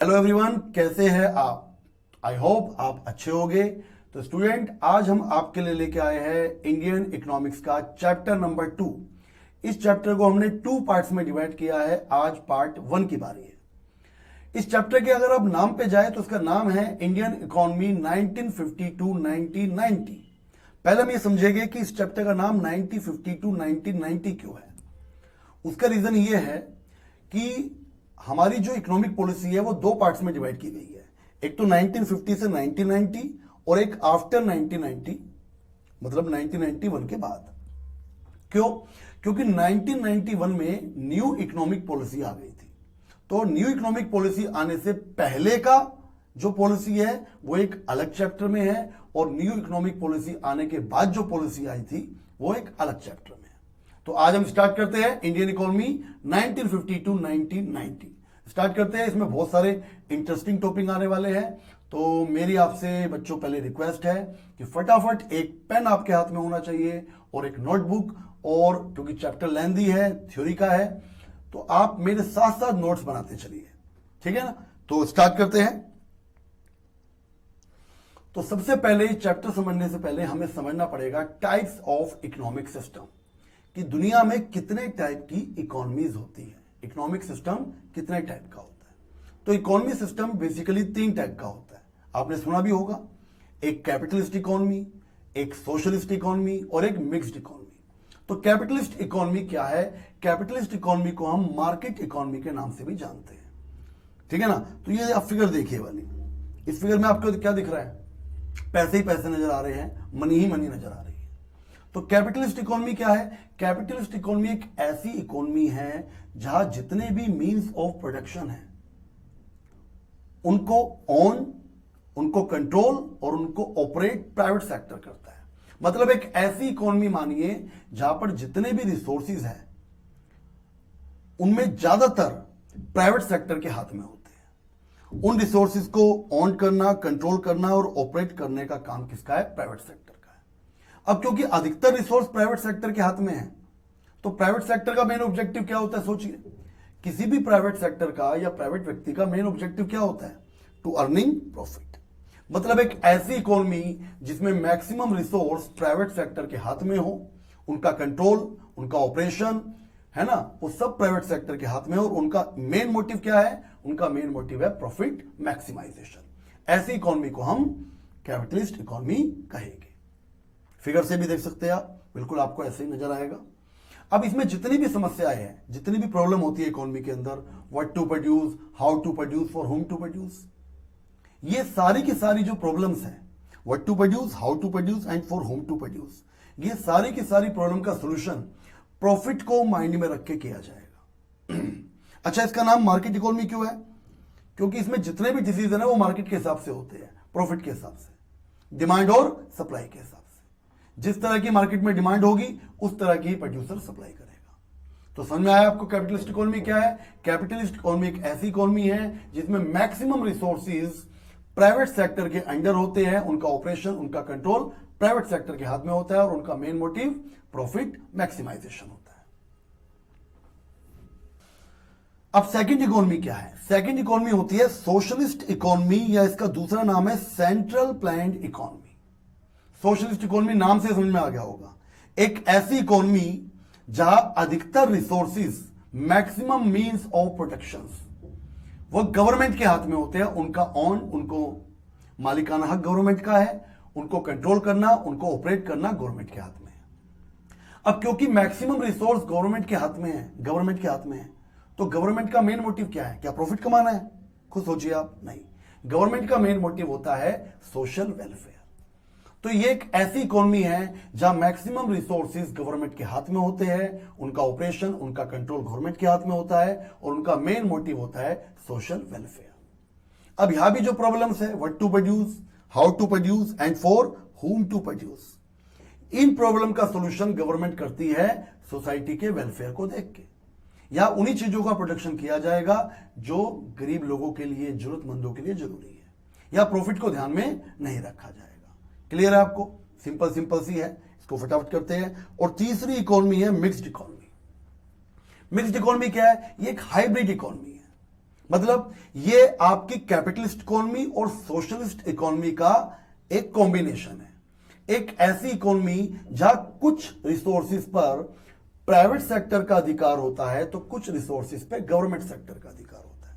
Hello everyone, कैसे हैं आप? आई होप आप अच्छे होंगे। तो स्टूडेंट, आज हम आपके लिए लेके आए हैं इंडियन इकोनॉमिक्स का चैप्टर नंबर 2। इस चैप्टर को हमने 2 पार्ट्स में डिवाइड किया है। आज पार्ट 1 की बारी है। इस चैप्टर के अगर आप नाम पे जाए तो उसका नाम है इंडियन इकोनॉमी 1950 टू 1990। पहले हम ये समझेंगे कि इस चैप्टर का नाम 1950 टू 1990 क्यों है। उसका रीजन ये है कि हमारी जो इकोनॉमिक पॉलिसी है वो 2 पार्ट्स में डिवाइड की गई है। एक तो 1950 से 1990 और एक आफ्टर 1990, मतलब 1991 के बाद। क्यों? क्योंकि 1991 में न्यू इकोनॉमिक पॉलिसी आ गई थी। तो न्यू इकोनॉमिक पॉलिसी आने से पहले का जो पॉलिसी है वो एक अलग चैप्टर में है, और न्यू इकोनॉमिक पॉलिसी आने के बाद जो पॉलिसी आई थी वो एक अलग चैप्टर में है। तो आज हम स्टार्ट करते हैं इंडियन इकोनॉमी 1950 टू 1990। स्टार्ट करते हैं। इसमें बहुत सारे इंटरेस्टिंग टॉपिक आने वाले हैं। तो मेरी आपसे बच्चों पहले रिक्वेस्ट है कि फटाफट एक पेन आपके हाथ में होना चाहिए और एक नोटबुक, और क्योंकि चैप्टर लेंथी है, थ्योरी का है, तो आप मेरे साथ साथ नोट्स बनाते चलिए, ठीक है ना। तो स्टार्ट करते हैं। तो सबसे पहले चैप्टर समझने से पहले हमें समझना पड़ेगा टाइप्स ऑफ इकोनॉमिक सिस्टम, कि दुनिया में कितने टाइप की इकोनॉमीज होती है। इकोनॉमिक सिस्टम कितने टाइप का होता है? तो इकोनॉमी सिस्टम बेसिकली 3 टाइप का होता है। आपने सुना भी होगा, एक कैपिटलिस्ट इकोनॉमी, एक सोशलिस्ट इकोनॉमी और एक मिक्स्ड इकोनॉमी। तो कैपिटलिस्ट इकोनॉमी क्या है? कैपिटलिस्ट इकोनॉमी को हम मार्केट इकोनॉमी के नाम से भी जानते हैं, ठीक है ना। तो ये आप फिगर देखिए वाली, इस फिगर में आपको क्या दिख रहा है? पैसे ही पैसे नजर आ रहे हैं, मनी ही मनी नजर आ रही है। तो कैपिटलिस्ट इकोनॉमी क्या है? कैपिटलिस्ट इकोनॉमी एक ऐसी इकोनॉमी है जहां जितने भी मींस ऑफ प्रोडक्शन है उनको ओन, उनको कंट्रोल और उनको ऑपरेट प्राइवेट सेक्टर करता है। मतलब एक ऐसी इकोनॉमी मानिए जहां पर जितने भी रिसोर्सेज हैं उनमें ज्यादातर प्राइवेट सेक्टर के हाथ में होते हैं। उन रिसोर्सेज को ऑन करना, कंट्रोल करना और ऑपरेट करने का काम किसका है? प्राइवेट सेक्टर का है। अब क्योंकि अधिकतर रिसोर्स प्राइवेट सेक्टर के हाथ में है, तो प्राइवेट सेक्टर का मेन ऑब्जेक्टिव क्या होता है? सोचिए, किसी भी प्राइवेट सेक्टर का या प्राइवेट व्यक्ति का मेन ऑब्जेक्टिव क्या होता है? To earning profit. मतलब एक ऐसी इकोनॉमी जिसमें मैक्सिमम रिसोर्स प्राइवेट सेक्टर के हाथ में हो, उनका कंट्रोल, उनका ऑपरेशन है ना, वो सब प्राइवेट सेक्टर के हाथ में हो, और उनका मेन मोटिव क्या है? उनका मेन मोटिव है प्रॉफिट मैक्सिमाइजेशन। ऐसी इकोनॉमी को हम कैपिटलिस्ट इकोनॉमी कहेंगे। फिगर से भी देख सकते हैं आप, बिल्कुल आपको ऐसे ही नजर आएगा। अब इसमें जितनी भी समस्याएं हैं, जितनी भी प्रॉब्लम होती है इकोनॉमी के अंदर, what to produce, how to produce, for whom to produce, ये सारी की सारी जो प्रॉब्लम्स हैं, what to produce, how to produce and for whom to produce, ये सारी की सारी प्रॉब्लम का सोल्यूशन प्रॉफिट को माइंड में रख के किया जाएगा। अच्छा, इसका नाम मार्केट इकोनॉमी क्यों है? क्योंकि इसमें जितने भी डिसीजन है वो मार्केट के हिसाब से होते हैं, प्रॉफिट के हिसाब से, डिमांड और सप्लाई के हिसाब से। जिस तरह की मार्केट में डिमांड होगी उस तरह की प्रोड्यूसर सप्लाई करेगा। तो समझ में आया आपको कैपिटलिस्ट इकोनॉमी क्या है? कैपिटलिस्ट इकोनॉमी एक ऐसी इकोनॉमी है जिसमें मैक्सिमम रिसोर्सेज प्राइवेट सेक्टर के अंडर होते हैं, उनका ऑपरेशन, उनका कंट्रोल प्राइवेट सेक्टर के हाथ में होता है, और उनका मेन मोटिव प्रॉफिट मैक्सिमाइजेशन होता है। अब सेकंड इकोनॉमी क्या है? सेकंड इकोनॉमी होती है सोशलिस्ट इकोनॉमी, या इसका दूसरा नाम है central planned economy. Socialist economy नाम से समझ में आ गया होगा, एक ऐसी इकोनॉमी जहां अधिकतर resources, maximum means of production वो गवर्नमेंट के हाथ में होते हैं। उनका ऑन, उनको मालिकाना हक गवर्नमेंट का है, उनको कंट्रोल करना, उनको ऑपरेट करना गवर्नमेंट के हाथ में है। अब क्योंकि मैक्सिमम रिसोर्स गवर्नमेंट के हाथ में है, गवर्नमेंट के हाथ में है, तो गवर्नमेंट का मेन मोटिव क्या है? क्या प्रॉफिट कमाना है? खुद सोचिए आप। नहीं, गवर्नमेंट का मेन मोटिव होता है सोशल वेलफेयर। तो ये एक ऐसी इकोनॉमी है जहां मैक्सिमम रिसोर्सेज गवर्नमेंट के हाथ में होते हैं, उनका ऑपरेशन, उनका कंट्रोल गवर्नमेंट के हाथ में होता है, और उनका मेन मोटिव होता है सोशल वेलफेयर। अब यहां भी जो प्रॉब्लम्स है, what to produce, how to produce and for whom to produce, इन प्रॉब्लम का सोल्यूशन गवर्नमेंट करती है सोसाइटी के वेलफेयर को देख के। या उन्हीं चीजों का प्रोडक्शन किया जाएगा जो गरीब लोगों के लिए, जरूरतमंदों के लिए जरूरी है, या प्रॉफिट को ध्यान में नहीं रखा जाएगा। क्लियर है आपको? सिंपल सिंपल सी है, इसको फटाफट करते हैं। और तीसरी इकोनॉमी है मिक्स्ड इकोनॉमी। मिक्स्ड इकोनॉमी क्या है? ये एक हाइब्रिड इकोनॉमी है। मतलब ये आपकी कैपिटलिस्ट इकोनॉमी और सोशलिस्ट इकोनॉमी का एक कॉम्बिनेशन है। एक ऐसी इकोनॉमी जहां कुछ रिसोर्सेज पर प्राइवेट सेक्टर का अधिकार होता है तो कुछ रिसोर्सेज पे गवर्नमेंट सेक्टर का अधिकार होता है।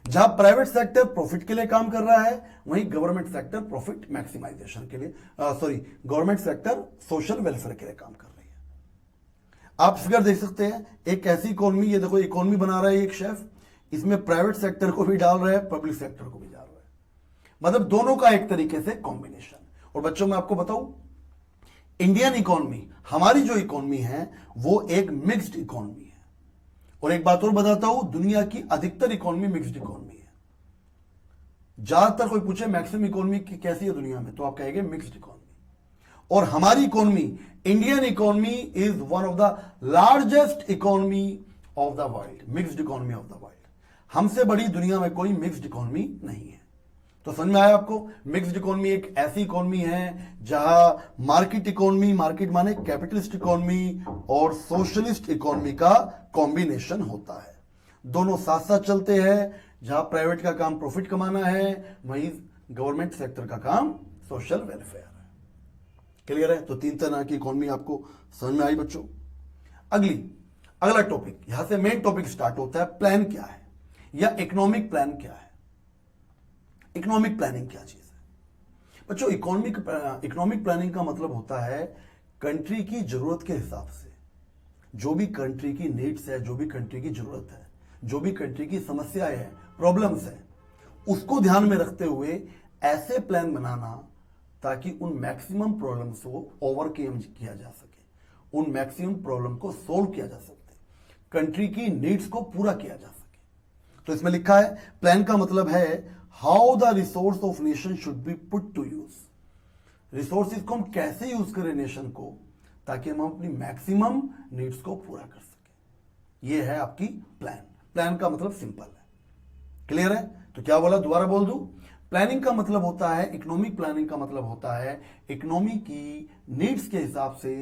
जहां प्राइवेट सेक्टर प्रॉफिट के लिए काम कर रहा है वहीं गवर्नमेंट सेक्टर प्रॉफिट मैक्सिमाइजेशन के लिए गवर्नमेंट सेक्टर सोशल वेलफेयर के लिए काम कर रही है। आप फिगर देख सकते हैं, एक ऐसी इकोनॉमी, ये देखो इकोनॉमी बना रहा है एक शेफ, इसमें प्राइवेट सेक्टर को भी डाल रहा है, पब्लिक सेक्टर को भी डाल रहा है, मतलब दोनों का एक तरीके से कॉम्बिनेशन। और बच्चों मैं आपको बताऊं, इंडियन इकोनॉमी, हमारी जो इकोनॉमी है वो एक मिक्स्ड इकोनॉमी है। और एक बात और बताता हूं, दुनिया की अधिकतर इकोनॉमी मिक्स्ड इकोनॉमी है। ज्यादातर कोई पूछे मैक्सिमम इकोनॉमी की कैसी है दुनिया में, तो आप कहेंगे मिक्स्ड इकोनॉमी। और हमारी economy, Indian economy is one of the largest economy of the world, mixed economy of the world. हमसे बड़ी दुनिया में कोई मिक्स्ड इकोनॉमी नहीं है। तो समझ में आया आपको, मिक्स्ड इकोनॉमी एक ऐसी इकोनॉमी है जहां मार्केट इकोनॉमी, मार्केट माने कैपिटलिस्ट इकोनॉमी और सोशलिस्ट इकोनॉमी का कॉम्बिनेशन होता है। दोनों साथ साथ चलते हैं, जहां प्राइवेट का काम प्रॉफिट कमाना है वहीं गवर्नमेंट सेक्टर का काम सोशल वेलफेयर है। क्लियर है? तो तीन तरह की इकोनॉमी आपको समझ में आई बच्चों। अगला टॉपिक, यहां से मेन टॉपिक स्टार्ट होता है, प्लान क्या है या इकोनॉमिक प्लान क्या है। इकोनॉमिक प्लानिंग क्या चीज है बच्चों? इकोनॉमिक प्लानिंग का मतलब होता है कंट्री की जरूरत के हिसाब से, जो भी कंट्री की नीड्स है, जो भी कंट्री की जरूरत है, जो भी कंट्री की समस्याएं है, प्रॉब्लम्स है, उसको ध्यान में रखते हुए ऐसे प्लान बनाना ताकि उन मैक्सिमम प्रॉब्लम्स को ओवरकम किया जा सके, उन मैक्सिमम प्रॉब्लम को सोल्व किया जा सके, कंट्री की नीड्स को पूरा किया जा सके। तो इसमें लिखा है, प्लान का मतलब है how the resource of nation should be put to use. Resources को हम कैसे यूज करें नेशन को, ताकि हम अपनी मैक्सिमम नीड्स को पूरा कर सके। ये है आपकी प्लान। प्लान का मतलब सिंपल है। क्लियर है? तो क्या बोला, दोबारा बोल दूं, प्लानिंग का मतलब होता है, इकोनॉमिक प्लानिंग का मतलब होता है इकोनॉमी की नीड्स के हिसाब से,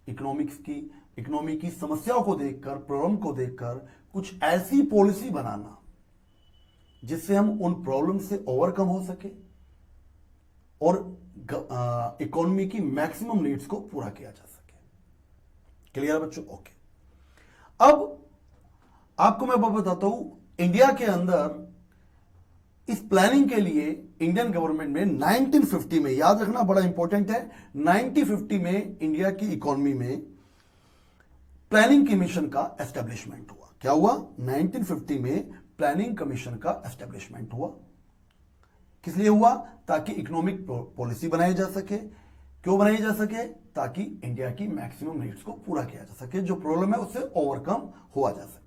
इकोनॉमी की समस्याओं को देखकर, प्रॉब्लम को देखकर कुछ ऐसी पॉलिसी बनाना जिससे हम उन प्रॉब्लम से ओवरकम हो सके और इकोनॉमी की मैक्सिमम नीड्स को पूरा किया जा सके। क्लियर है बच्चों? ओके। अब आपको मैं बताता हूं, इंडिया के अंदर इस प्लानिंग के लिए इंडियन गवर्नमेंट में 1950 में, याद रखना बड़ा इंपॉर्टेंट है, 1950 में इंडिया की इकोनॉमी में प्लानिंग कमीशन का एस्टेब्लिशमेंट हुआ। क्या हुआ? 1950 में प्लानिंग कमीशन का एस्टेब्लिशमेंट हुआ। किस लिए हुआ? ताकि इकोनॉमिक पॉलिसी बनाई जा सके। क्यों बनाई जा सके? ताकि इंडिया की मैक्सिमम नीड्स को पूरा किया जा सके, जो प्रॉब्लम है उससे ओवरकम हुआ जा सके।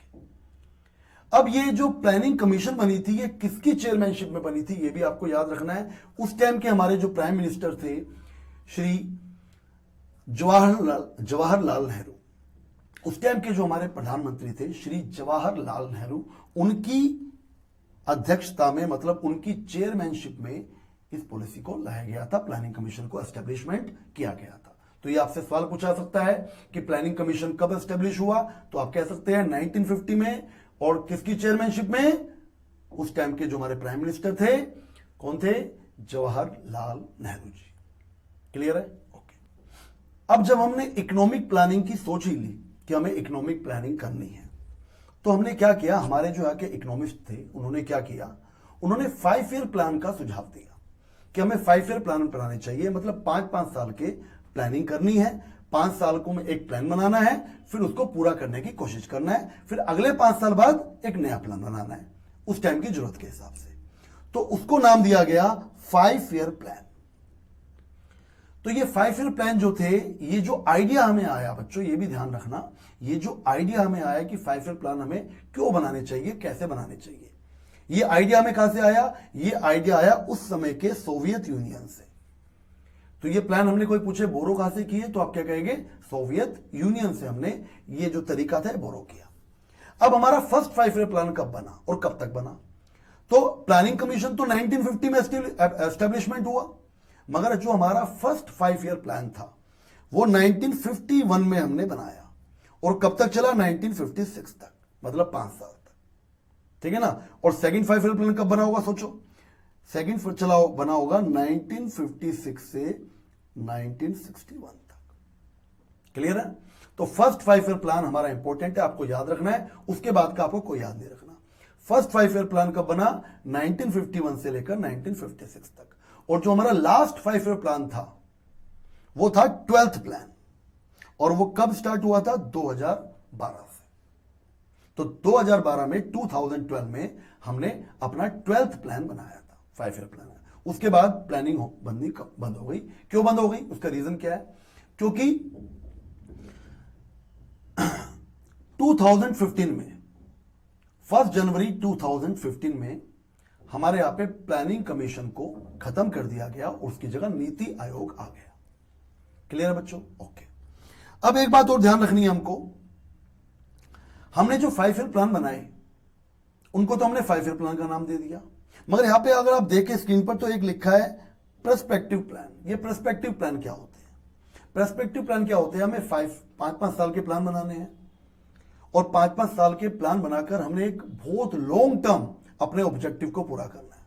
अब ये जो प्लानिंग कमीशन बनी थी, ये किसकी चेयरमैनशिप में बनी थी, ये भी आपको याद रखना है। उस टाइम के हमारे जो प्राइम मिनिस्टर थे श्री जवाहरलाल नेहरू, उस टाइम के जो हमारे प्रधानमंत्री थे श्री जवाहरलाल नेहरू, उनकी अध्यक्षता में, मतलब उनकी चेयरमैनशिप में इस पॉलिसी को लाया गया था, प्लानिंग कमीशन को एस्टेब्लिशमेंट किया गया था। तो ये आपसे सवाल पूछा सकता है कि प्लानिंग कमीशन कब एस्टेब्लिश हुआ, तो आप कह सकते हैं 1950 में। और किसकी चेयरमैनशिप में? उस टाइम के जो हमारे प्राइम मिनिस्टर थे, कौन थे? जवाहरलाल नेहरू जी। क्लियर है? ओके। अब जब हमने इकोनॉमिक प्लानिंग की सोच ही ली कि हमें इकोनॉमिक प्लानिंग करनी है, तो हमने क्या किया, हमारे जो आके इकोनॉमिस्ट थे उन्होंने क्या किया, उन्होंने 5 ईयर प्लान का सुझाव दिया कि हमें 5 ईयर प्लान बनाने चाहिए, मतलब 5-5 साल के प्लानिंग करनी है। 5 साल को में एक प्लान बनाना है, फिर उसको पूरा करने की कोशिश करना है, फिर अगले 5 साल बाद एक नया प्लान बनाना है उस टाइम की जरूरत के हिसाब से। तो उसको नाम दिया गया 5 ईयर प्लान। तो ये 5 ईयर प्लान जो थे, ये जो आइडिया हमें आया बच्चों, ये भी ध्यान रखना, ये जो आइडिया हमें आया कि 5 ईयर प्लान हमें क्यों बनाने चाहिए, कैसे बनाने चाहिए, ये आइडिया हमें कहां से आया? ये आइडिया आया उस समय के सोवियत यूनियन से। तो ये प्लान हमने, कोई पूछे बोरो कहां से किए, तो आप क्या कहेंगे? सोवियत यूनियन से हमने ये जो तरीका था बोरो किया। अब हमारा फर्स्ट 5 ईयर प्लान कब बना और कब तक बना? तो प्लानिंग कमीशन तो 1950 में एस्टेब्लिशमेंट हुआ, मगर जो हमारा फर्स्ट 5 ईयर प्लान था वो 1951 में हमने बनाया। और कब तक चला? 1956 तक, मतलब 5 साल तक। ठीक है ना। और सेकंड 5 ईयर प्लान कब बना होगा सोचो, सेकंड चलाओ बना होगा 1956 से 1961 तक। क्लियर है। तो फर्स्ट 5 ईयर प्लान हमारा इंपॉर्टेंट है, आपको याद रखना है, उसके बाद का आपको कोई याद नहीं रखना। फर्स्ट 5 ईयर प्लान कब बना, 1951 से लेकर 1956 तक। और जो हमारा लास्ट 5 ईयर प्लान था वो था 12th प्लान, और वो कब स्टार्ट हुआ था, 2012 से। तो 2012 में 2012 में हमने अपना 12th प्लान बनाया था, 5 ईयर प्लान। उसके बाद प्लानिंग बंद हो गई। क्यों बंद हो गई, उसका रीजन क्या है, क्योंकि 2015 में 1 जनवरी 2015 में हमारे यहां पे प्लानिंग कमीशन को खत्म कर दिया गया और उसकी जगह नीति आयोग आ गया। क्लियर है बच्चों, ओके। अब एक बात और ध्यान रखनी है हमको, हमने जो 5 ईयर प्लान बनाए उनको तो हमने 5 ईयर प्लान का नाम दे दिया, मगर यहां पे अगर आप देखें स्क्रीन पर तो एक लिखा है पर्सपेक्टिव प्लान। ये पर्सपेक्टिव प्लान क्या होते हैं, पर्सपेक्टिव प्लान क्या होते हैं, हमें 5-5 साल के प्लान बनाने हैं, और 5-5 साल के प्लान बनाकर हमने एक बहुत लॉन्ग टर्म अपने ऑब्जेक्टिव को पूरा करना है।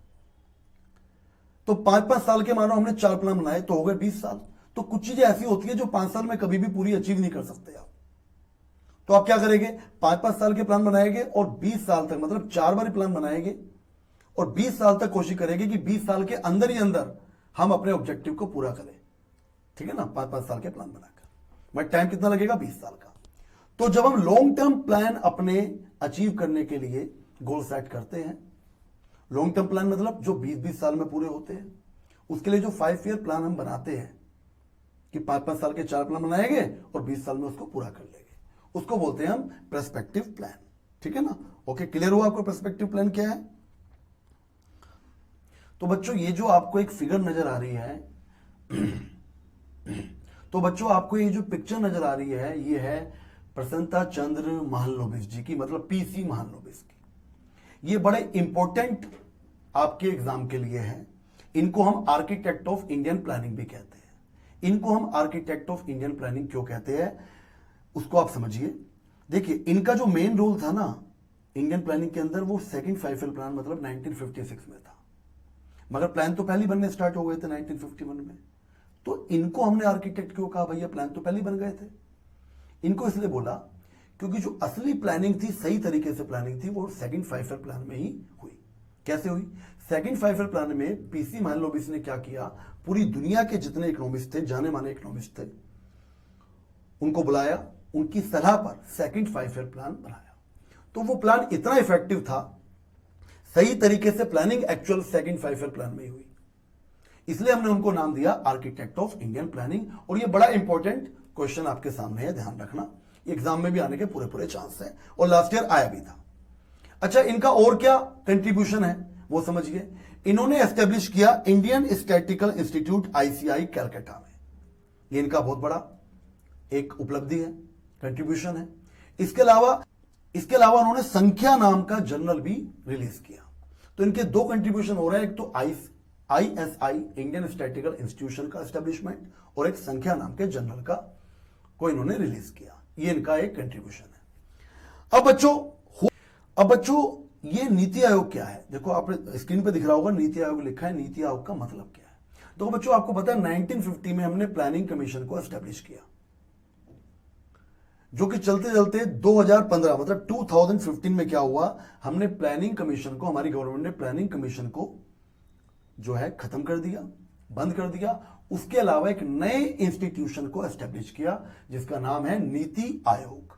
तो 5-5 साल के मानो हमने 4 प्लान बनाए तो हो गए 20 साल। तो कुछ चीजें ऐसी होती है जो 5 साल में कभी भी पूरी अचीव नहीं कर सकते आप। तो आप क्या करेंगे, 5-5 साल के प्लान बनाएंगे और 20 साल तक, मतलब 4 बार प्लान बनाएंगे और 20 साल तक कोशिश करेंगे कि 20 साल के अंदर ही अंदर हम अपने ऑब्जेक्टिव को पूरा करें। ठीक है ना, 5-5 साल के प्लान बनाकर, बट टाइम कितना लगेगा, 20 साल का। तो जब हम लॉन्ग टर्म प्लान अपने अचीव करने के लिए गोल सेट करते हैं, लॉन्ग टर्म प्लान मतलब जो 20-20 साल में पूरे होते हैं, उसके लिए जो 5 ईयर प्लान हम बनाते हैं कि 5-5 साल के 4 प्लान बनाएंगे और 20 साल में उसको पूरा कर लेंगे, उसको बोलते हैं हम पर्सपेक्टिव प्लान। ठीक है ना, ओके। क्लियर हुआ आपको पर्सपेक्टिव प्लान क्या है। तो बच्चों ये जो आपको एक फिगर नजर आ रही है तो बच्चों आपको ये जो पिक्चर नजर आ रही है, ये है प्रसन्नता चंद्र महालनोबिस जी की, मतलब पीसी महालनोबिस की। ये बड़े इंपॉर्टेंट आपके एग्जाम के लिए है। इनको हम आर्किटेक्ट ऑफ इंडियन प्लानिंग भी कहते हैं। इनको हम आर्किटेक्ट ऑफ इंडियन प्लानिंग क्यों कहते हैं उसको आप समझिए। देखिए इनका जो मेन रोल था ना इंडियन प्लानिंग के अंदर, वो सेकंड 5 ईयर प्लान मतलब 1956 में था, मगर प्लान तो पहले बनने स्टार्ट हो गए थे 1951 में। तो इनको हमने आर्किटेक्ट क्यों कहा, भैया प्लान तो पहले बन गए थे। इनको इसलिए बोला क्योंकि जो असली प्लानिंग थी, सही तरीके से प्लानिंग थी, वो सेकंड 5 ईयर प्लान में ही हुई। कैसे हुई, सेकंड 5 ईयर प्लान में पीसी महालनोबिस ने क्या किया, पूरी दुनिया के जितने इकोनॉमिस्ट थे, जाने माने इकोनॉमिस्ट थे, उनको बुलाया, उनकी सलाह पर सेकंड 5 ईयर प्लान बनाया। तो वो प्लान इतना इफेक्टिव था, सही तरीके से planning actual second 5 year plan में ही हुई, इसलिए हमने उनको नाम दिया आर्किटेक्ट ऑफ इंडियन प्लानिंग। और ये बड़ा इंपॉर्टेंट क्वेश्चन आपके सामने है, ध्यान रखना, एग्जाम में भी आने के पूरे पूरे चांस है, और लास्ट ईयर आया भी था। अच्छा, इनका और क्या कंट्रीब्यूशन है वो समझिए। इन्होंने एस्टेब्लिश किया Indian statistical institute ICI Calcutta में, ये इनका बहुत बड़ा एक उपलब्धि है, कंट्रीब्यूशन है। इसके अलावा उन्होंने संख्या नाम का जर्नल भी रिलीज किया। तो इनके 2 कंट्रीब्यूशन हो रहे हैं, एक तो आईएसआई इंडियन स्टैटिस्टिकल इंस्टीट्यूशन का एस्टेब्लिशमेंट, और एक संख्या नाम के जर्नल का को इन्होंने रिलीज किया। ये इनका एक कंट्रीब्यूशन है। अब बच्चों ये नीति आयोग क्या है, देखो आपने स्क्रीन पे दिख रहा होगा नीति आयोग लिखा है। नीति आयोग का मतलब क्या है, तो बच्चों आपको पता है 1950 में हमने प्लानिंग कमीशन को एस्टेब्लिश किया, जो कि चलते चलते 2015 मतलब 2015 में क्या हुआ, हमने प्लानिंग कमीशन को, हमारी गवर्नमेंट ने प्लानिंग कमीशन को जो है खत्म कर दिया, बंद कर दिया। उसके अलावा एक नए इंस्टीट्यूशन को एस्टेब्लिश किया जिसका नाम है नीति आयोग,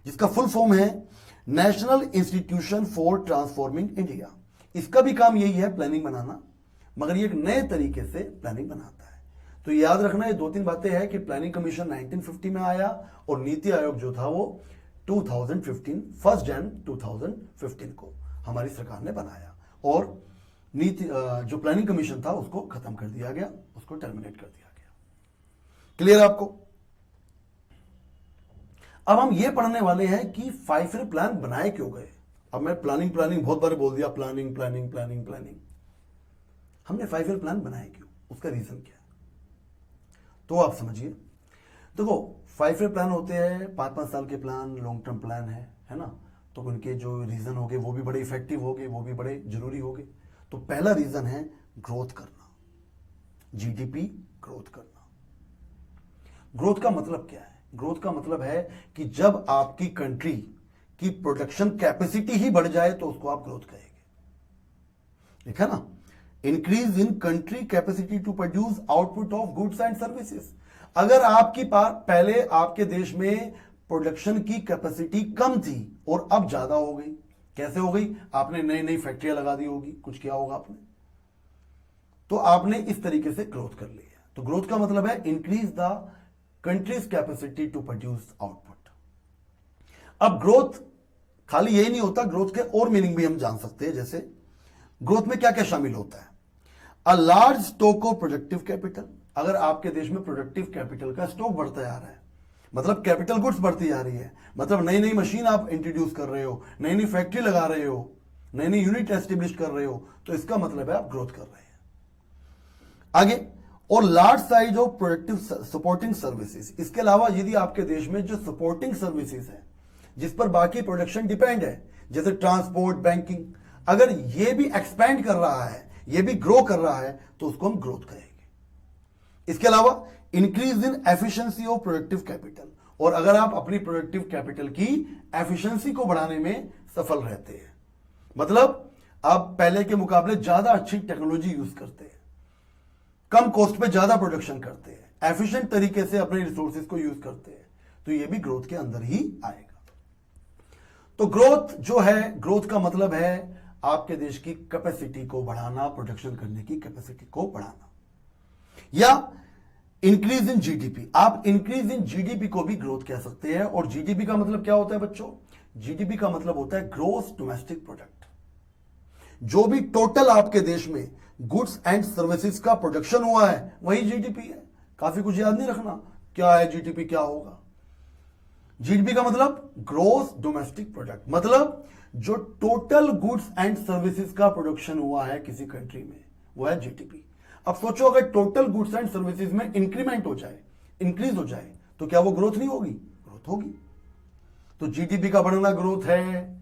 जिसका फुल फॉर्म है national institution for transforming India. इसका भी काम यही है, प्लानिंग बनाना, मगर ये एक नए तरीके से प्लानिंग बनाता है। तो याद रखना ये 2-3 बातें हैं कि प्लानिंग कमीशन 1950 में आया और नीति आयोग जो था वो 2015 1 जन 2015 को हमारी सरकार ने बनाया, और नीति जो प्लानिंग कमीशन था उसको खत्म कर दिया गया, उसको टर्मिनेट कर दिया गया। क्लियर आपको। अब हम ये पढ़ने वाले हैं कि 5 ईयर प्लान बनाए क्यों गए। अब मैं प्लानिंग बहुत बार बोल दिया, प्लानिंग प्लानिंग प्लानिंग प्लानिंग। हमने 5 ईयर प्लान बनाए क्यों, उसका रीजन क्या है, तो आप समझिए। देखो 5 ईयर प्लान होते हैं, 5-5 साल के प्लान, लॉन्ग टर्म प्लान है ना। तो उनके जो रीजन होंगे वो भी बड़े इफेक्टिव होंगे, वो भी बड़े जरूरी होंगे। तो पहला रीजन है ग्रोथ करना, जीडीपी ग्रोथ करना। ग्रोथ का मतलब क्या है? ग्रोथ का मतलब है कि जब आपकी कंट्री की प्रोडक्शन कैपेसिटी ही बढ़ जाए तो उसको आप ग्रोथ कहेंगे। ठीक है ना? Increase in country capacity to produce output of goods and services. अगर आपकी पहले आपके देश में प्रोडक्शन की कैपेसिटी कम थी और अब ज्यादा हो गई, कैसे हो गई? आपने नई नई फैक्ट्रियां लगा दी होगी, कुछ किया होगा आपने, तो आपने इस तरीके से ग्रोथ कर ली है। तो ग्रोथ का मतलब है increase the country's capacity to produce output. अब ग्रोथ खाली यही नहीं होता, ग्रोथ के और मीनिंग भी हम जान सकते हैं। जैसे ग्रोथ में क्या क्या शामिल होता है? A large stock of productive capital. अगर आपके देश में प्रोडक्टिव कैपिटल का स्टॉक बढ़ता जा रहा है, मतलब कैपिटल गुड्स बढ़ती जा रही है, मतलब नई नई मशीन आप इंट्रोड्यूस कर रहे हो, नई नई फैक्ट्री लगा रहे हो, नई नई यूनिट एस्टेब्लिश कर रहे हो, तो इसका मतलब है आप ग्रोथ कर रहे हैं। आगे, और large size of productive supporting services. इसके अलावा यदि आपके देश में जो सपोर्टिंग सर्विसेज है जिस पर बाकी प्रोडक्शन डिपेंड है, जैसे ट्रांसपोर्ट, बैंकिंग, अगर ये भी एक्सपैंड कर रहा है, ये भी ग्रो कर रहा है, तो उसको हम ग्रोथ कहेंगे। इसके अलावा increase in efficiency of productive capital. और अगर आप अपनी प्रोडक्टिव कैपिटल की एफिशिएंसी को बढ़ाने में सफल रहते हैं, मतलब आप पहले के मुकाबले ज्यादा अच्छी टेक्नोलॉजी यूज करते हैं, कम कॉस्ट पे ज्यादा प्रोडक्शन करते हैं, एफिशिएंट तरीके से अपने रिसोर्सेज को यूज करते हैं, तो ये भी ग्रोथ के अंदर ही आएगा। तो ग्रोथ जो है, ग्रोथ का मतलब है आपके देश की कैपेसिटी को बढ़ाना, प्रोडक्शन करने की कैपेसिटी को बढ़ाना। या इंक्रीज इन जीडीपी। आप इंक्रीज इन जीडीपी को भी ग्रोथ कह सकते हैं। और जीडीपी का मतलब क्या होता है बच्चों? जीडीपी का मतलब होता है ग्रोस डोमेस्टिक प्रोडक्ट। जो भी टोटल आपके देश में गुड्स एंड सर्विसेज का प्रोडक्शन हुआ है वही जीडीपी है। काफी कुछ याद नहीं रखना, क्या है जीडीपी, क्या होगा। जीडीपी का मतलब ग्रोस डोमेस्टिक प्रोडक्ट, मतलब जो टोटल गुड्स एंड सर्विसेज का प्रोडक्शन हुआ है किसी कंट्री में, वो है जीडीपी। अब सोचो, अगर टोटल गुड्स एंड सर्विसेज में इंक्रीमेंट हो जाए, इंक्रीज हो जाए, तो क्या वो ग्रोथ नहीं होगी? ग्रोथ होगी। तो जीडीपी का बढ़ना ग्रोथ है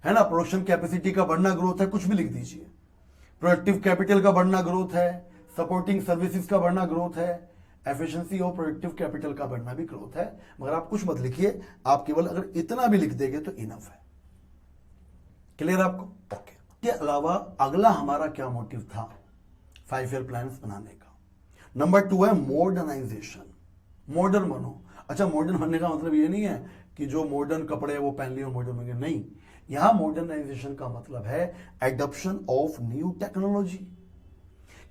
ना? प्रोडक्शन कैपेसिटी का बढ़ना ग्रोथ है, कुछ भी लिख दीजिए। प्रोडक्टिव कैपिटल का बढ़ना ग्रोथ है, सपोर्टिंग सर्विसेज का बढ़ना ग्रोथ है, एफिशिएंसी और प्रोडक्टिव कैपिटल का बढ़ना भी ग्रोथ है। मगर आप कुछ मत लिखिए, आप केवल अगर इतना भी लिख देंगे तो इनफ है। क्लियर आपको? ओके। के अलावा अगला हमारा क्या मोटिव था 5 ईयर प्लान्स बनाने का? नंबर 2 है मॉडर्नाइजेशन। मॉडर्न बनो। अच्छा, मॉडर्न बनने का मतलब ये नहीं है कि जो मॉडर्न कपड़े हैं वो पहन लिए और मॉडर्न बन गए, नहीं। यहां मॉडर्नाइजेशन का मतलब है एडॉप्शन ऑफ न्यू टेक्नोलॉजी।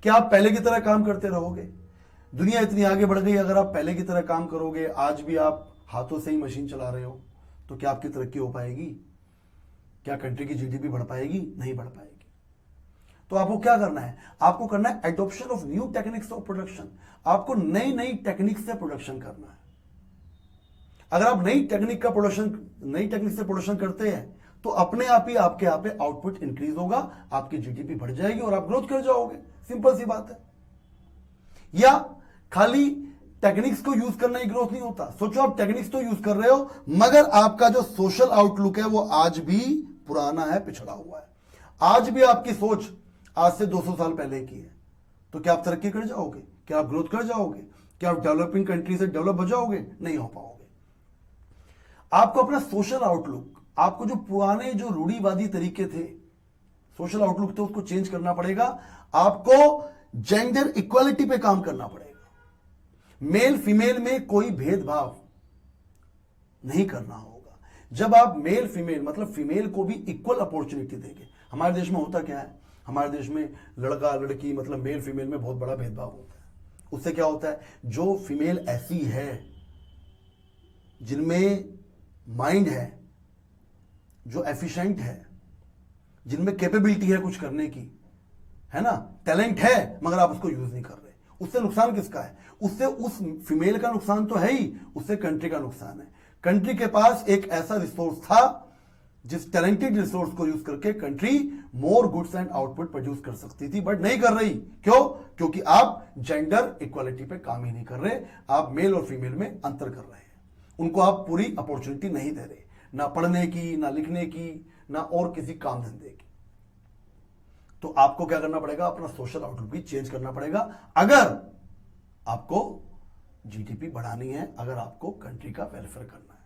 क्या आप पहले की तरह काम करते रहोगे? दुनिया इतनी आगे बढ़ गई, अगर आप पहले की तरह काम करोगे, आज भी आप हाथों से ही मशीन चला रहे हो, तो क्या आपकी तरक्की हो पाएगी? क्या कंट्री की जीडीपी बढ़ पाएगी? नहीं बढ़ पाएगी। तो आपको क्या करना है? आपको करना है adoption of new techniques of production. आपको नई नई टेक्निक से प्रोडक्शन करना है। अगर आप नई टेक्निक से प्रोडक्शन करते हैं तो अपने आप ही आपके यहाँ पे आउटपुट इंक्रीज होगा, आपकी जीडीपी बढ़ जाएगी और आप ग्रोथ कर जाओगे। सिंपल सी बात है। या खाली टेक्निक्स को यूज करना ही ग्रोथ नहीं होता। सोचो, आप टेक्निक्स तो यूज कर रहे हो, मगर आपका जो सोशल आउटलुक है वो आज भी पुराना है, पिछड़ा हुआ है। आज भी आपकी सोच आज से 200 साल पहले की है, तो क्या आप तरक्की कर जाओगे? क्या आप ग्रोथ कर जाओगे? क्या आप डेवलपिंग कंट्री से डेवलप हो जाओगे? नहीं हो पाओगे। आपको अपना सोशल आउटलुक, आपको जो पुराने जो रूढ़िवादी तरीके थे, सोशल आउटलुक थे, उसको चेंज करना पड़ेगा। आपको जेंडर इक्वालिटी पे काम करना पड़ेगा। मेल फीमेल में कोई भेदभाव नहीं करना होगा। जब आप मेल फीमेल मतलब फीमेल को भी इक्वल अपॉर्चुनिटी देंगे। हमारे देश में होता क्या है? हमारे देश में लड़का लड़की मतलब मेल फीमेल में बहुत बड़ा भेदभाव होता है। उससे क्या होता है? जो फीमेल ऐसी है जिनमें माइंड है, जो एफिशिएंट है, जिनमें कैपेबिलिटी है कुछ करने की, है ना, टैलेंट है, मगर आप उसको यूज नहीं कर रहे, उससे नुकसान किसका है? उससे उस फीमेल का नुकसान तो है ही, उससे कंट्री का नुकसान है। कंट्री के पास एक ऐसा रिसोर्स था जिस टैलेंटेड रिसोर्स को यूज करके country more goods and output produce कर सकती थी, बट नहीं कर रही। क्यों? क्योंकि आप जेंडर इक्वालिटी पे काम ही नहीं कर रहे, आप मेल और फीमेल में अंतर कर रहे हैं, उनको आप पूरी अपॉर्चुनिटी नहीं दे रहे। ना पढ़ने की, ना लिखने की, ना और किसी काम धंधे की। तो आपको क्या करना पड़ेगा, अपना सोशल आउटलुक भी चेंज करना पड़ेगा अगर आपको जीडीपी बढ़ानी है, अगर आपको कंट्री का वेलफेयर करना है।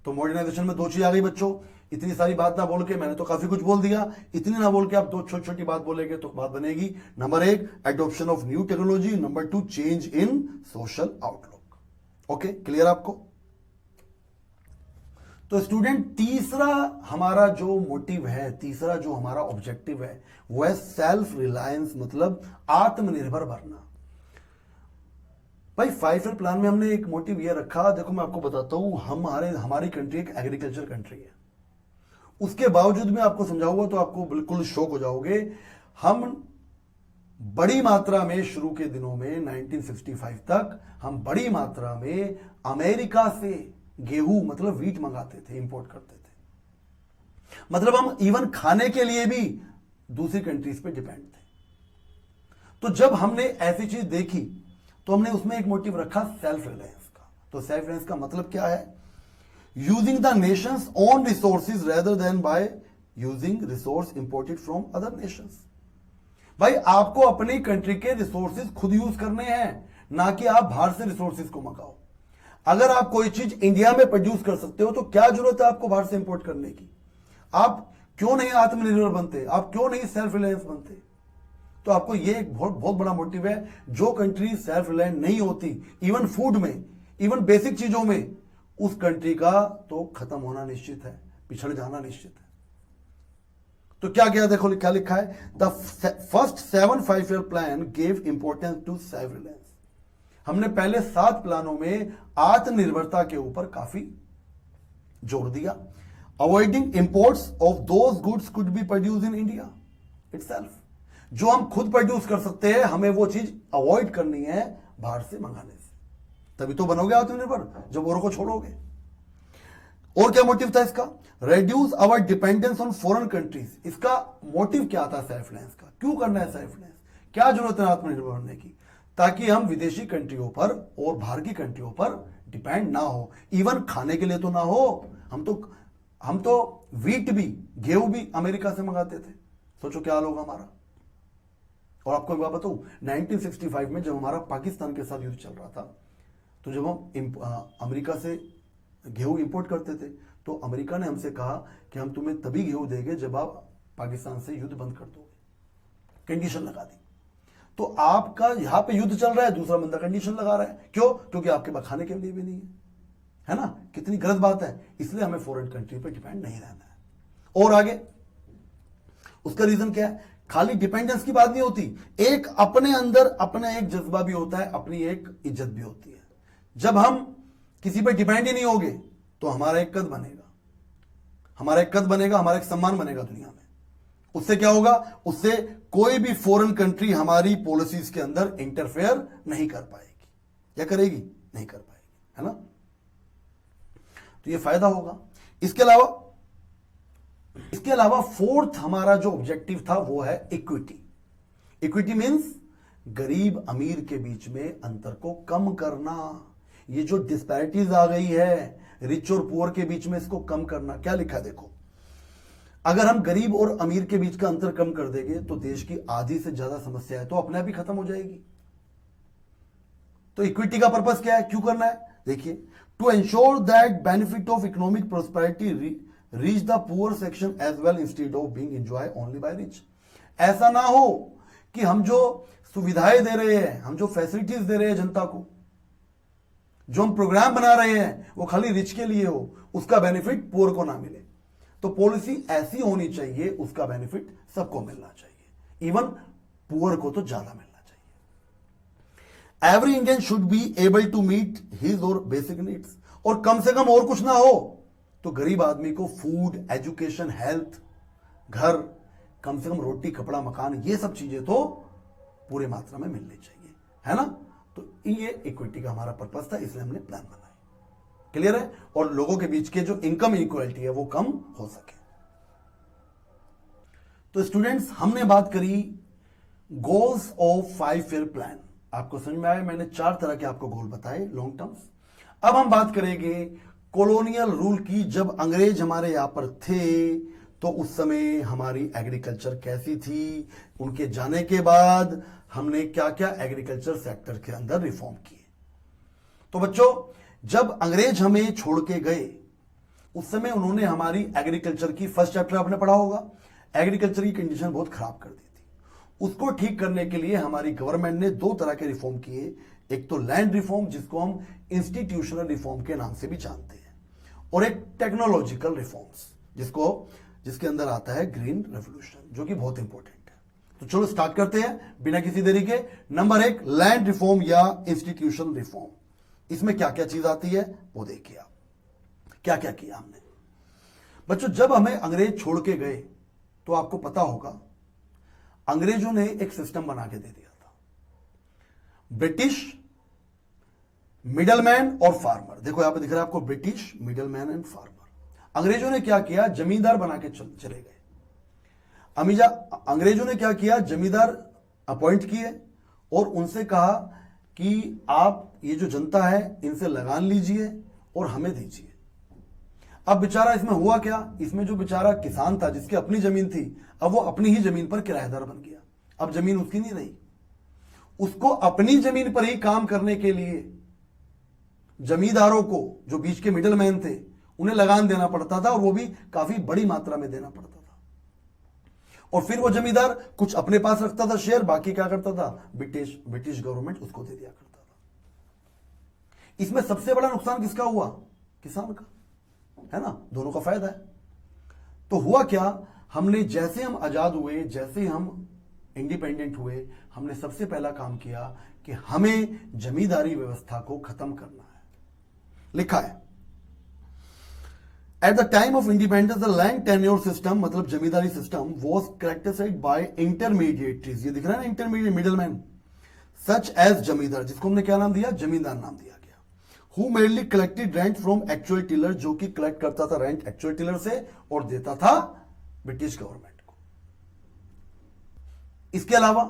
तो मॉडर्नाइजेशन में 2 चीज आ गई बच्चों। इतनी सारी बात ना बोल के, मैंने तो काफी कुछ बोल दिया, इतनी ना बोल के आप 2 छोटी छोटी बात बोलेंगे तो बात बनेगी। Number 1 adoption of new technology, number 2 change in social outlook. Okay, clear आपको? तो स्टूडेंट, तीसरा हमारा जो मोटिव है, तीसरा जो हमारा ऑब्जेक्टिव है, वो है सेल्फ रिलायंस, मतलब आत्मनिर्भर बनना। भाई 5 ईयर प्लान में हमने एक मोटिव ये रखा, देखो मैं आपको बताता हूं, हमारी कंट्री एक एग्रीकल्चर कंट्री है। उसके बावजूद मैं आपको समझाऊंगा तो आपको बिल्कुल शॉक हो जाओगे। हम बड़ी मात्रा में शुरू के दिनों में 1965 तक हम बड़ी मात्रा में अमेरिका से गेहूं मतलब वीट मंगाते थे, इंपोर्ट करते थे। मतलब हम इवन खाने के लिए भी दूसरी कंट्रीज पे डिपेंड थे। तो जब हमने ऐसी चीज देखी तो हमने उसमें एक मोटिव रखा सेल्फ रिलायंस का। तो सेल्फ रिलायंस का मतलब क्या है? Using the Nations own resources rather than by using resource imported from other Nations. भाई आपको अपनी कंट्री के रिसोर्सेज खुद यूज करने हैं, ना कि आप बाहर से रिसोर्सेज को मंगाओ। अगर आप कोई चीज इंडिया में प्रोड्यूस कर सकते हो तो क्या जरूरत है आपको बाहर से इंपोर्ट करने की? आप क्यों नहीं आत्मनिर्भर बनते? आप क्यों नहीं सेल्फ रिलायंस बनते? तो आपको ये एक बहुत बहुत बड़ा मोटिव है। जो कंट्री सेल्फ रिलायंट नहीं होती, इवन फूड में, इवन बेसिक चीजों में, उस कंट्री का तो खत्म होना निश्चित है, पिछड़ जाना निश्चित है। तो क्या किया, देखो क्या लिखा है, the first 7 5-year plan gave importance to self reliance. हमने पहले 7 प्लानों में आत्मनिर्भरता के ऊपर काफी जोर दिया। Avoiding imports of those goods could be produce in India itself. जो हम खुद प्रोड्यूस कर सकते हैं, हमें वो चीज अवॉइड करनी है बाहर से मंगाने से। तभी तो बनोगे आत्मनिर्भर, जब औरों को छोड़ोगे। और क्या मोटिव था इसका? Reduce our dependence on foreign countries. इसका मोटिव क्या था सेल्फ रिलायंस का? क्यों करना है सेल्फ रिलायंस? क्या जरूरत है आत्मनिर्भर होने की? ताकि हम विदेशी कंट्रियों पर और बाहर की कंट्रियों पर डिपेंड ना हो। इवन खाने के लिए तो ना हो। हम तो वीट भी, गेहूं भी अमेरिका से मंगाते थे। सोचो क्या हाल होगा हमारा। और आपको एक बात बताऊं, 1965 में जब हमारा पाकिस्तान के साथ युद्ध चल रहा था, तो जब हम अमेरिका से गेहूं इंपोर्ट करते थे, तो अमेरिका ने हमसे कहा कि हम तुम्हें तभी गेहूं देंगे जब आप पाकिस्तान से युद्ध बंद कर दोगे। कंडीशन लगा दी। तो आपका यहां पे युद्ध चल रहा है, दूसरा बंदा कंडीशन लगा रहा है। क्यों? क्योंकि आपके पास खाने के लिए भी नहीं है ना? कितनी गलत बात है। इसलिए हमें फॉरेन कंट्री पे डिपेंड नहीं रहना है। और आगे उसका रीजन क्या है? खाली डिपेंडेंस की बात नहीं होती, एक अपने अंदर अपना एक जज्बा भी होता है, अपनी एक इज्जत भी होती है। जब हम किसी पे डिपेंड ही नहीं होंगे तो हमारा एक कद बनेगा, हमारा एक सम्मान बनेगा दुनिया में। उससे क्या होगा? उससे कोई भी फॉरेन कंट्री हमारी पॉलिसीज के अंदर इंटरफेयर नहीं कर पाएगी। या करेगी? नहीं कर पाएगी, है ना? तो ये फायदा होगा। इसके अलावा फोर्थ हमारा जो ऑब्जेक्टिव था वो है इक्विटी। इक्विटी मींस गरीब अमीर के बीच में अंतर को कम करना। ये जो डिस्पैरिटीज आ गई है रिच और पुअर के बीच में, इसको कम करना। क्या लिखा है देखो, अगर हम गरीब और अमीर के बीच का अंतर कम कर देंगे तो देश की आधी से ज्यादा समस्या है तो अपने आप ही खत्म हो जाएगी। तो इक्विटी का पर्पस क्या है, क्यों करना है? देखिए, to ensure that benefit of economic prosperity reach the poor section as well instead of being enjoy only by rich. ऐसा ना हो कि हम जो सुविधाएं दे रहे हैं, हम जो फैसिलिटीज दे रहे हैं जनता को, जो हम प्रोग्राम बना रहे हैं, वो खाली रिच के लिए हो, उसका बेनिफिट पुअर को ना मिले। तो पॉलिसी ऐसी होनी चाहिए, उसका बेनिफिट सबको मिलना चाहिए, इवन पुअर को तो ज्यादा मिलना चाहिए। Every Indian should be able to meet his और बेसिक नीड्स। और कम से कम और कुछ ना हो तो गरीब आदमी को फूड, एजुकेशन, हेल्थ, घर, कम से कम रोटी, कपड़ा, मकान, ये सब चीजें तो पूरे मात्रा में मिलनी चाहिए, है ना? तो ये इक्विटी का हमारा पर्पस था, इसलिए हमने प्लान बनाया। क्लियर है? और लोगों के बीच के जो इनकम इक्वालिटी है वो कम हो सके। तो स्टूडेंट्स, हमने बात करी गोल्स ऑफ 5 ईयर प्लान। आपको समझ में आया? मैंने 4 तरह के आपको गोल बताए लॉन्ग टर्म्स। अब हम बात करेंगे कॉलोनियल रूल की। जब अंग्रेज हमारे यहां पर थे तो उस समय हमारी एग्रीकल्चर कैसी थी, उनके जाने के बाद हमने क्या क्या एग्रीकल्चर सेक्टर के अंदर रिफॉर्म किए। तो बच्चों, जब अंग्रेज हमें छोड़ के गए उस समय उन्होंने हमारी एग्रीकल्चर की, फर्स्ट चैप्टर आपने पढ़ा होगा, एग्रीकल्चर की कंडीशन बहुत खराब कर दी थी। उसको ठीक करने के लिए हमारी गवर्नमेंट ने दो तरह के रिफॉर्म किए। एक तो लैंड रिफॉर्म, जिसको हम इंस्टीट्यूशनल रिफॉर्म के नाम से भी जानते हैं, और एक टेक्नोलॉजिकल रिफॉर्म्स, जिसके अंदर आता है ग्रीन रेवोल्यूशन, जो कि बहुत इंपॉर्टेंट है। तो चलो स्टार्ट करते हैं बिना किसी देरी के। नंबर 1, लैंड रिफॉर्म या इंस्टीट्यूशनल रिफॉर्म। इसमें क्या क्या चीज आती है वो देखिए आप। क्या क्या किया हमने बच्चों। जब हमें अंग्रेज छोड़ के गए तो आपको पता होगा अंग्रेजों ने एक सिस्टम बना के दे दिया था, ब्रिटिश, मिडलमैन और फार्मर। देखो यहां पे दिख रहा है आपको, ब्रिटिश, मिडलमैन एंड फार्मर। अंग्रेजों ने क्या किया, जमींदार बना के चले गए। अंग्रेजों ने क्या किया, जमींदार अपॉइंट किए और उनसे कहा कि आप ये जो जनता है इनसे लगान लीजिए और हमें दीजिए। अब बेचारा इसमें हुआ क्या, इसमें जो बेचारा किसान था जिसकी अपनी जमीन थी, अब वो अपनी ही जमीन पर किराएदार बन गया। अब जमीन उसकी नहीं रही, उसको अपनी जमीन पर ही काम करने के लिए जमींदारों को, जो बीच के मिडलमैन थे, उन्हें लगान देना पड़ता था, और वो भी काफी बड़ी मात्रा में देना पड़ता था। और फिर वो जमींदार कुछ अपने पास रखता था शेयर, बाकी क्या करता था, ब्रिटिश गवर्नमेंट उसको दे दिया करता था। इसमें सबसे बड़ा नुकसान किसका हुआ, किसान का, है ना, दोनों का फायदा है। तो हुआ क्या, हमने जैसे हम आजाद हुए, जैसे हम इंडिपेंडेंट हुए, हमने सबसे पहला काम किया कि हमें जमींदारी व्यवस्था को खत्म करना है। लिखा है, at the time of independence the land tenure system, मतलब zamindari system, was characterised by intermediaries. ये दिख रहा है ना, इंटरमीडिएट, मिडलमैन, सच एज जमींदार, जिसको हमने क्या नाम दिया, जमींदार नाम दिया गया। Who mainly collected rent from actual tiller, जो कि कलेक्ट करता था रेंट एक्चुअल टिलर से और देता था ब्रिटिश गवर्नमेंट को। इसके अलावा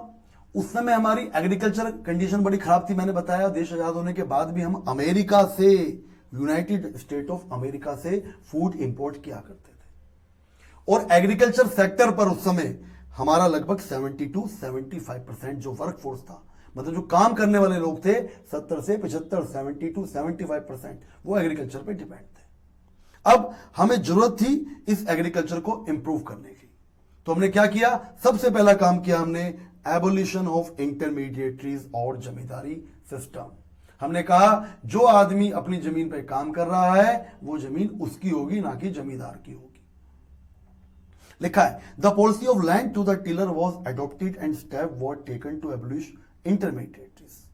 उस समय हमारी एग्रीकल्चर कंडीशन बड़ी खराब थी। मैंने बताया देश आजाद होने के बाद भी हम अमेरिका से, यूनाइटेड स्टेट ऑफ अमेरिका से फूड इंपोर्ट किया करते थे, और एग्रीकल्चर सेक्टर पर उस समय हमारा लगभग 70-75% जो वर्कफोर्स था, मतलब जो काम करने वाले लोग थे, 70 से 75, 70-75% वो एग्रीकल्चर पे डिपेंड थे। अब हमें जरूरत थी इस एग्रीकल्चर को इंप्रूव करने की, तो हमने क्या किया, सबसे पहला काम किया हमने एबोलिशन ऑफ इंटरमीडिएटरीज और जमींदारी सिस्टम। हमने कहा जो आदमी अपनी जमीन पे काम कर रहा है वो जमीन उसकी होगी, ना कि जमींदार की होगी। लिखा है, the policy of land to the tiller was adopted and step was taken to abolish intermediaries.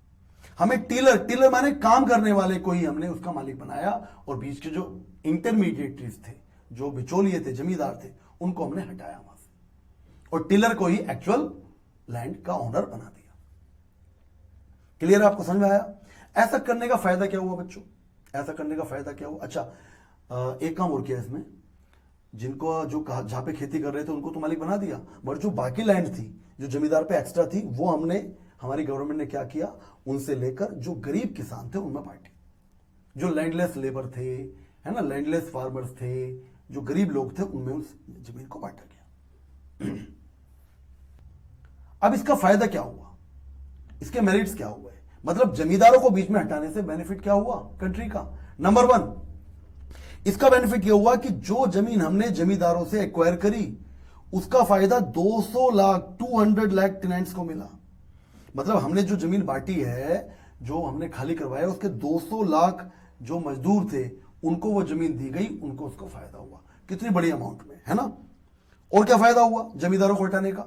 हमें टिलर माने काम करने वाले को ही हमने उसका मालिक बनाया, और बीच के जो इंटरमीडिएटरीज थे, जो बिचौलिए थे, जमींदार थे, उनको हमने हटाया वहां से, और टिलर को ही एक्चुअल लैंड का ओनर बना दिया। क्लियर, आपको समझ में आया? ऐसा करने का फायदा क्या हुआ बच्चों, ऐसा करने का फायदा क्या हुआ? अच्छा, एक काम और किया इसमें, जिनको जो जहां पे खेती कर रहे थे उनको तो मालिक बना दिया, मगर जो बाकी लैंड थी, जो जमींदार पे एक्स्ट्रा थी, वो हमने, हमारी गवर्नमेंट ने क्या किया, उनसे लेकर जो गरीब किसान थे उनमें बांटी। जो लैंडलेस लेबर थे, है ना, लैंडलेस फार्मर्स थे, जो गरीब लोग थे, उनमें उस जमीन को बांटा गया। अब इसका फायदा क्या हुआ, इसके मेरिट्स क्या हुए, मतलब जमींदारों को बीच में हटाने से बेनिफिट क्या हुआ कंट्री का? नंबर 1, इसका बेनिफिट यह हुआ कि जो जमीन हमने जमींदारों से एक्वायर करी, उसका फायदा 200 लाख 200 लाख टेनेंट्स को मिला। मतलब हमने जो जमीन बांटी है, जो हमने खाली करवाया, उसके 200 लाख जो मजदूर थे उनको वो जमीन दी गई, उनको उसका फायदा हुआ। कितनी बड़ी अमाउंट में, है ना? और क्या फायदा हुआ जमींदारों को हटाने का?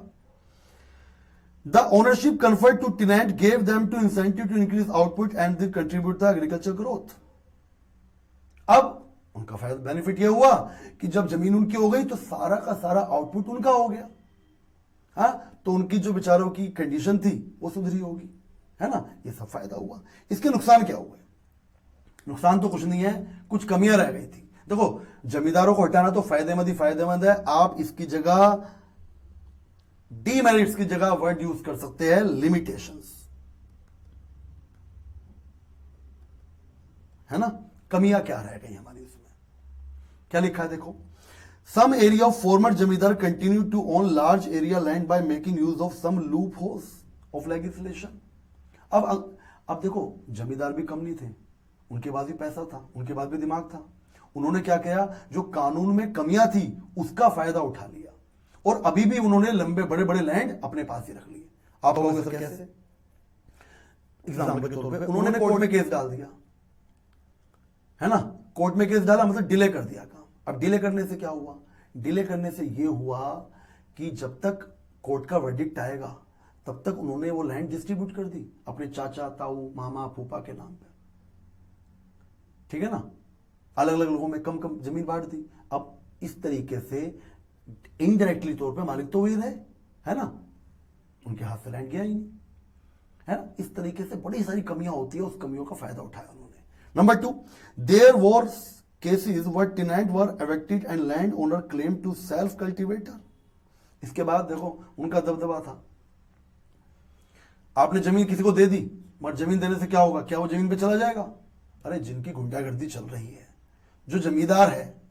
The ownership conferred to tenant gave them to incentive to increase output and they contribute to agriculture growth. अब उनका फायदा, बेनिफिट यह हुआ कि जब जमीन उनकी हो गई तो सारा का सारा आउटपुट उनका हो गया, हाँ, तो उनकी जो बेचारों की कंडीशन थी वो सुधरी होगी, है ना? ये सब फायदा हुआ। इसके नुकसान क्या हुए? नुकसान तो कुछ नहीं है, कुछ कमियां रह गई थी। देखो, जमींदारों को हटाना तो फायदेमंद ही फायदेमंद है। आप इसकी जगह, डीमेरिट्स की जगह वर्ड यूज कर सकते हैं लिमिटेशंस, है ना? कमियां क्या रह गई हमारी उसमें? क्या लिखा है देखो, some area of former zamindar continue to own large area land by making use of some loopholes of legislation. अब देखो, जमींदार भी कम नहीं थे, उनके पास भी पैसा था, उनके पास भी दिमाग था। उन्होंने क्या किया, जो कानून में कमियां थी उसका फायदा उठा लिया, और अभी भी उन्होंने लंबे बड़े बड़े लैंड अपने पास ही रख लिए। आप कहोगे सर कैसे? एग्जाम्पल के तौर पे उन्होंने कोर्ट में केस डाल दिया, है ना, कोर्ट में केस डाला मतलब डिले कर दिया काम। अब डिले करने से क्या हुआ, डिले करने से यह हुआ कि जब तक कोर्ट का वर्डिक्ट आएगा तब तक उन्होंने वो लैंड डिस्ट्रीब्यूट कर दी अपने चाचा, ताऊ, मामा, फूफा के नाम पे, ठीक है ना, अलग अलग लोगों में कम कम जमीन बांट दी। अब इस तरीके से इनडायरेक्टली तौर पे मालिक तो वही रहे, है ना, उनके हाथ से लैंड गया ही नहीं, है ना। इस तरीके से बड़ी सारी कमियां होती है, उस कमियों का फायदा उठाया उन्होंने। Number 2, there were cases were tenant were evicted and land owner claim to self cultivator. इसके बाद देखो उनका दबदबा था, आपने जमीन किसी को दे दी, मगर जमीन देने से क्या होगा, क्या वो जमीन पे चला जाएगा? अरे जिनकी गुंडागर्दी चल रही है, जो जमींदार है,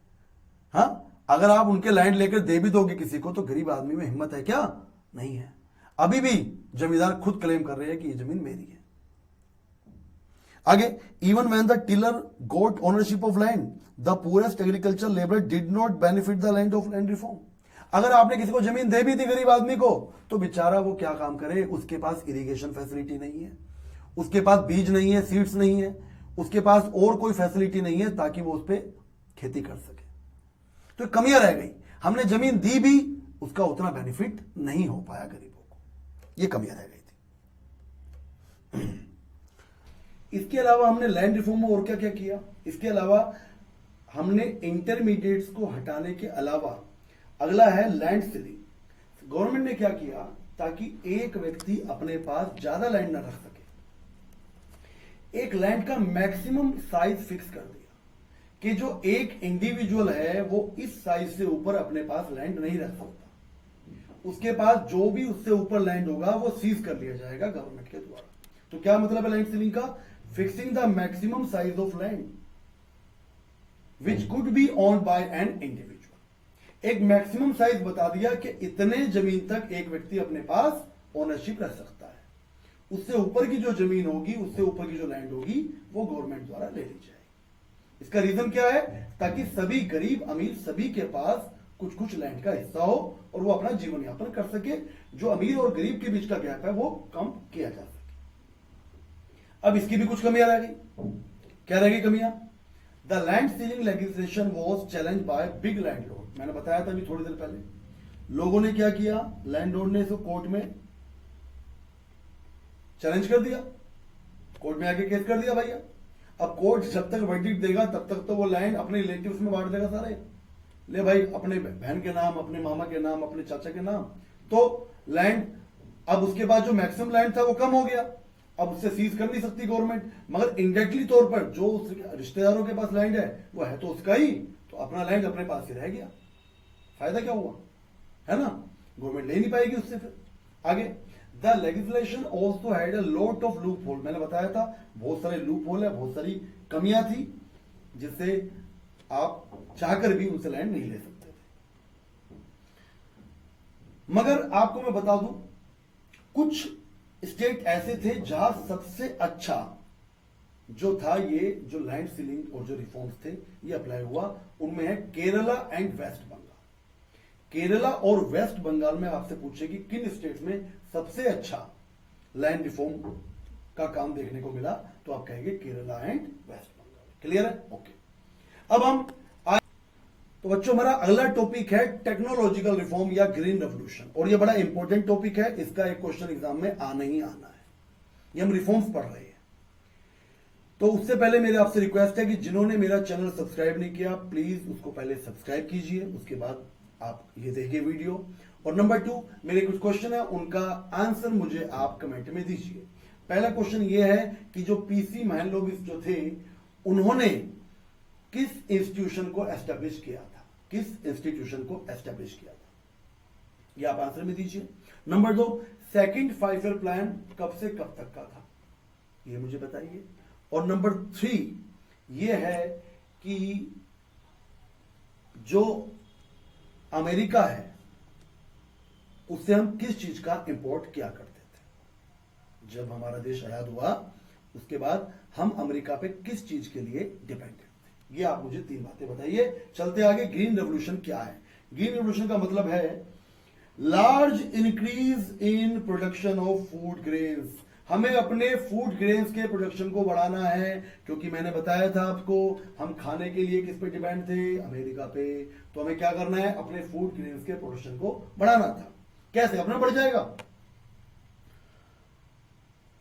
हाँ, अगर आप उनके लैंड लेकर दे भी दोगे किसी को तो गरीब आदमी में हिम्मत है क्या? नहीं है। अभी भी जमींदार खुद क्लेम कर रहे हैं कि ये जमीन मेरी है। आगे, even when the tiller got ownership of land the poorest agriculture labour did not benefit the land of land reform. अगर आपने किसी को जमीन दे भी दी गरीब आदमी को तो बेचारा वो क्या काम करे, उसके पास इरिगेशन फैसिलिटी नहीं है, उसके पास बीज नहीं है, सीड्स नहीं है, उसके पास और कोई फैसिलिटी नहीं है ताकि वो उस पर खेती कर सके, तो कमियां रह गई। हमने जमीन दी भी, उसका उतना बेनिफिट नहीं हो पाया गरीबों को, ये कमियां रह गई थी। इसके अलावा हमने लैंड रिफॉर्म में और क्या क्या किया, इसके अलावा हमने इंटरमीडिएट्स को हटाने के अलावा अगला है लैंड सीलिंग। गवर्नमेंट ने क्या किया, ताकि एक व्यक्ति अपने पास ज्यादा लैंड ना रख सके, एक लैंड का मैक्सिमम साइज फिक्स कर दिया कि जो एक इंडिविजुअल है वो इस साइज से ऊपर अपने पास लैंड नहीं रख सकता, उसके पास जो भी उससे ऊपर लैंड होगा वो सीज कर लिया जाएगा गवर्नमेंट के द्वारा। तो क्या मतलब है लैंड सीलिंग का? Fixing the maximum size of land which could be owned by an individual. एक मैक्सिमम साइज बता दिया कि इतने जमीन तक एक व्यक्ति अपने पास ओनरशिप रख सकता है, उससे ऊपर की जो जमीन होगी, उससे ऊपर की जो लैंड होगी वो गवर्नमेंट द्वारा ले ली जाएगी। इसका रीजन क्या है? ताकि सभी गरीब अमीर सभी के पास कुछ कुछ लैंड का हिस्सा हो और वो अपना जीवन यापन कर सके, जो अमीर और गरीब के बीच का गैप है वो कम किया जा सके। अब इसकी भी कुछ कमियां रह गई। क्या रह गई कमियां? The land ceiling legislation was challenge by big landlord. मैंने बताया था अभी थोड़ी देर पहले, लोगों ने क्या किया, लैंडलॉर्ड ने इसको कोर्ट में चैलेंज कर दिया, कोर्ट में आके केस कर दिया भैया। अब कोर्ट जब तक वर्डिक्ट देगा तब तक तो वो लैंड अपने रिलेटिव्स में बांट देगा सारे, ले भाई अपने बहन के नाम, अपने मामा के नाम, अपने चाचा के नाम, तो लैंड। अब उसके बाद जो मैक्सिमम लैंड था वो कम हो गया, अब उससे सीज कर नहीं सकती गवर्नमेंट, मगर इनडायरेक्टली तौर पर जो रिश्तेदारों के पास लैंड है वो है तो उसका ही, तो अपना लैंड अपने पास ही रह गया। फायदा क्या हुआ, है ना, गवर्नमेंट ले नहीं पाएगी उससे। फिर आगे, the legislation also had a lot of loop hole. मैंने बताया था बहुत सारे लूप होल है, बहुत सारी कमियां थी जिससे आप चाहकर भी उनसे लैंड नहीं ले सकते थे। मगर आपको मैं बता दूं, कुछ स्टेट ऐसे थे जहां सबसे अच्छा जो था ये जो लैंड सीलिंग और जो रिफॉर्म्स थे ये अप्लाई हुआ, उनमें है केरला एंड वेस्ट बंगाल। केरला और वेस्ट बंगाल में आपसे पूछे कि किन स्टेट में सबसे अच्छा लैंड रिफॉर्म का काम देखने को मिला, तो आप कहेंगे केरला एंड वेस्ट बंगाल। क्लियर है? ओके। अब हम तो बच्चों हमारा अगला टॉपिक है टेक्नोलॉजिकल रिफॉर्म या ग्रीन रेवोल्यूशन, और ये बड़ा इंपॉर्टेंट टॉपिक है, इसका एक क्वेश्चन एग्जाम में आना ही आना है। ये हम रिफॉर्म्स पढ़ रहे हैं, तो उससे पहले मेरे आपसे रिक्वेस्ट है कि जिन्होंने मेरा चैनल सब्सक्राइब नहीं किया प्लीज उसको पहले सब्सक्राइब कीजिए, उसके बाद आप ये देखिए वीडियो। और नंबर 2, मेरे कुछ क्वेश्चन है उनका आंसर मुझे आप कमेंट में दीजिए। पहला क्वेश्चन ये है कि जो पीसी महलनोबिस जो थे उन्होंने किस इंस्टीट्यूशन को एस्टेब्लिश किया था, किस इंस्टीट्यूशन को एस्टेब्लिश किया था, ये आप आंसर में दीजिए। नंबर 2, सेकंड 5 ईयर प्लान कब से कब तक का था, ये मुझे बताइए। और नंबर 3 ये है कि जो अमेरिका है उससे हम किस चीज का इंपोर्ट किया करते थे? जब हमारा देश आजाद हुआ उसके बाद हम अमेरिका पे किस चीज के लिए डिपेंडेंट थे? ये आप मुझे 3 बातें बताइए। चलते आगे। ग्रीन रेवोल्यूशन क्या है? ग्रीन रेवोल्यूशन का मतलब है large increase in production of food grains. हमें अपने फूड ग्रेन्स के प्रोडक्शन को बढ़ाना है, क्योंकि मैंने बताया था आपको हम खाने के लिए किस पे डिपेंड थे? अमेरिका पे। तो हमें क्या करना है? अपने फूड ग्रेन्स के प्रोडक्शन को बढ़ाना था। कैसे? अपना बढ़ जाएगा।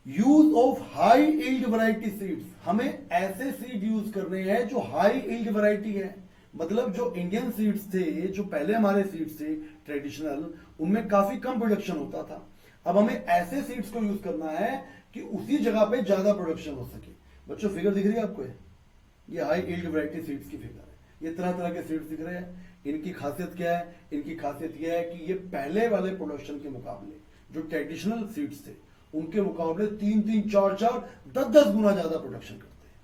Use of high yield variety seeds. हमें ऐसे सीड यूज करने हैं जो हाई यील्ड वैरायटी है। मतलब जो इंडियन सीड्स थे, जो पहले हमारे सीड्स थे ट्रेडिशनल, उनमें काफी कम प्रोडक्शन होता था। अब हमें ऐसे सीड्स को यूज करना है कि उसी जगह पे ज्यादा प्रोडक्शन हो सके। बच्चों फिगर दिख रही है आपको? ये हाई यील्ड वैरायटी सीड्स की फिगर है। ये तरह तरह के सीड्स दिख रहे हैं। इनकी खासियत क्या है? इनकी खासियत यह है कि ये पहले वाले प्रोडक्शन के मुकाबले, जो ट्रेडिशनल सीड्स थे उनके मुकाबले 3-3, 4-4, 10-10 गुना ज्यादा प्रोडक्शन करते हैं।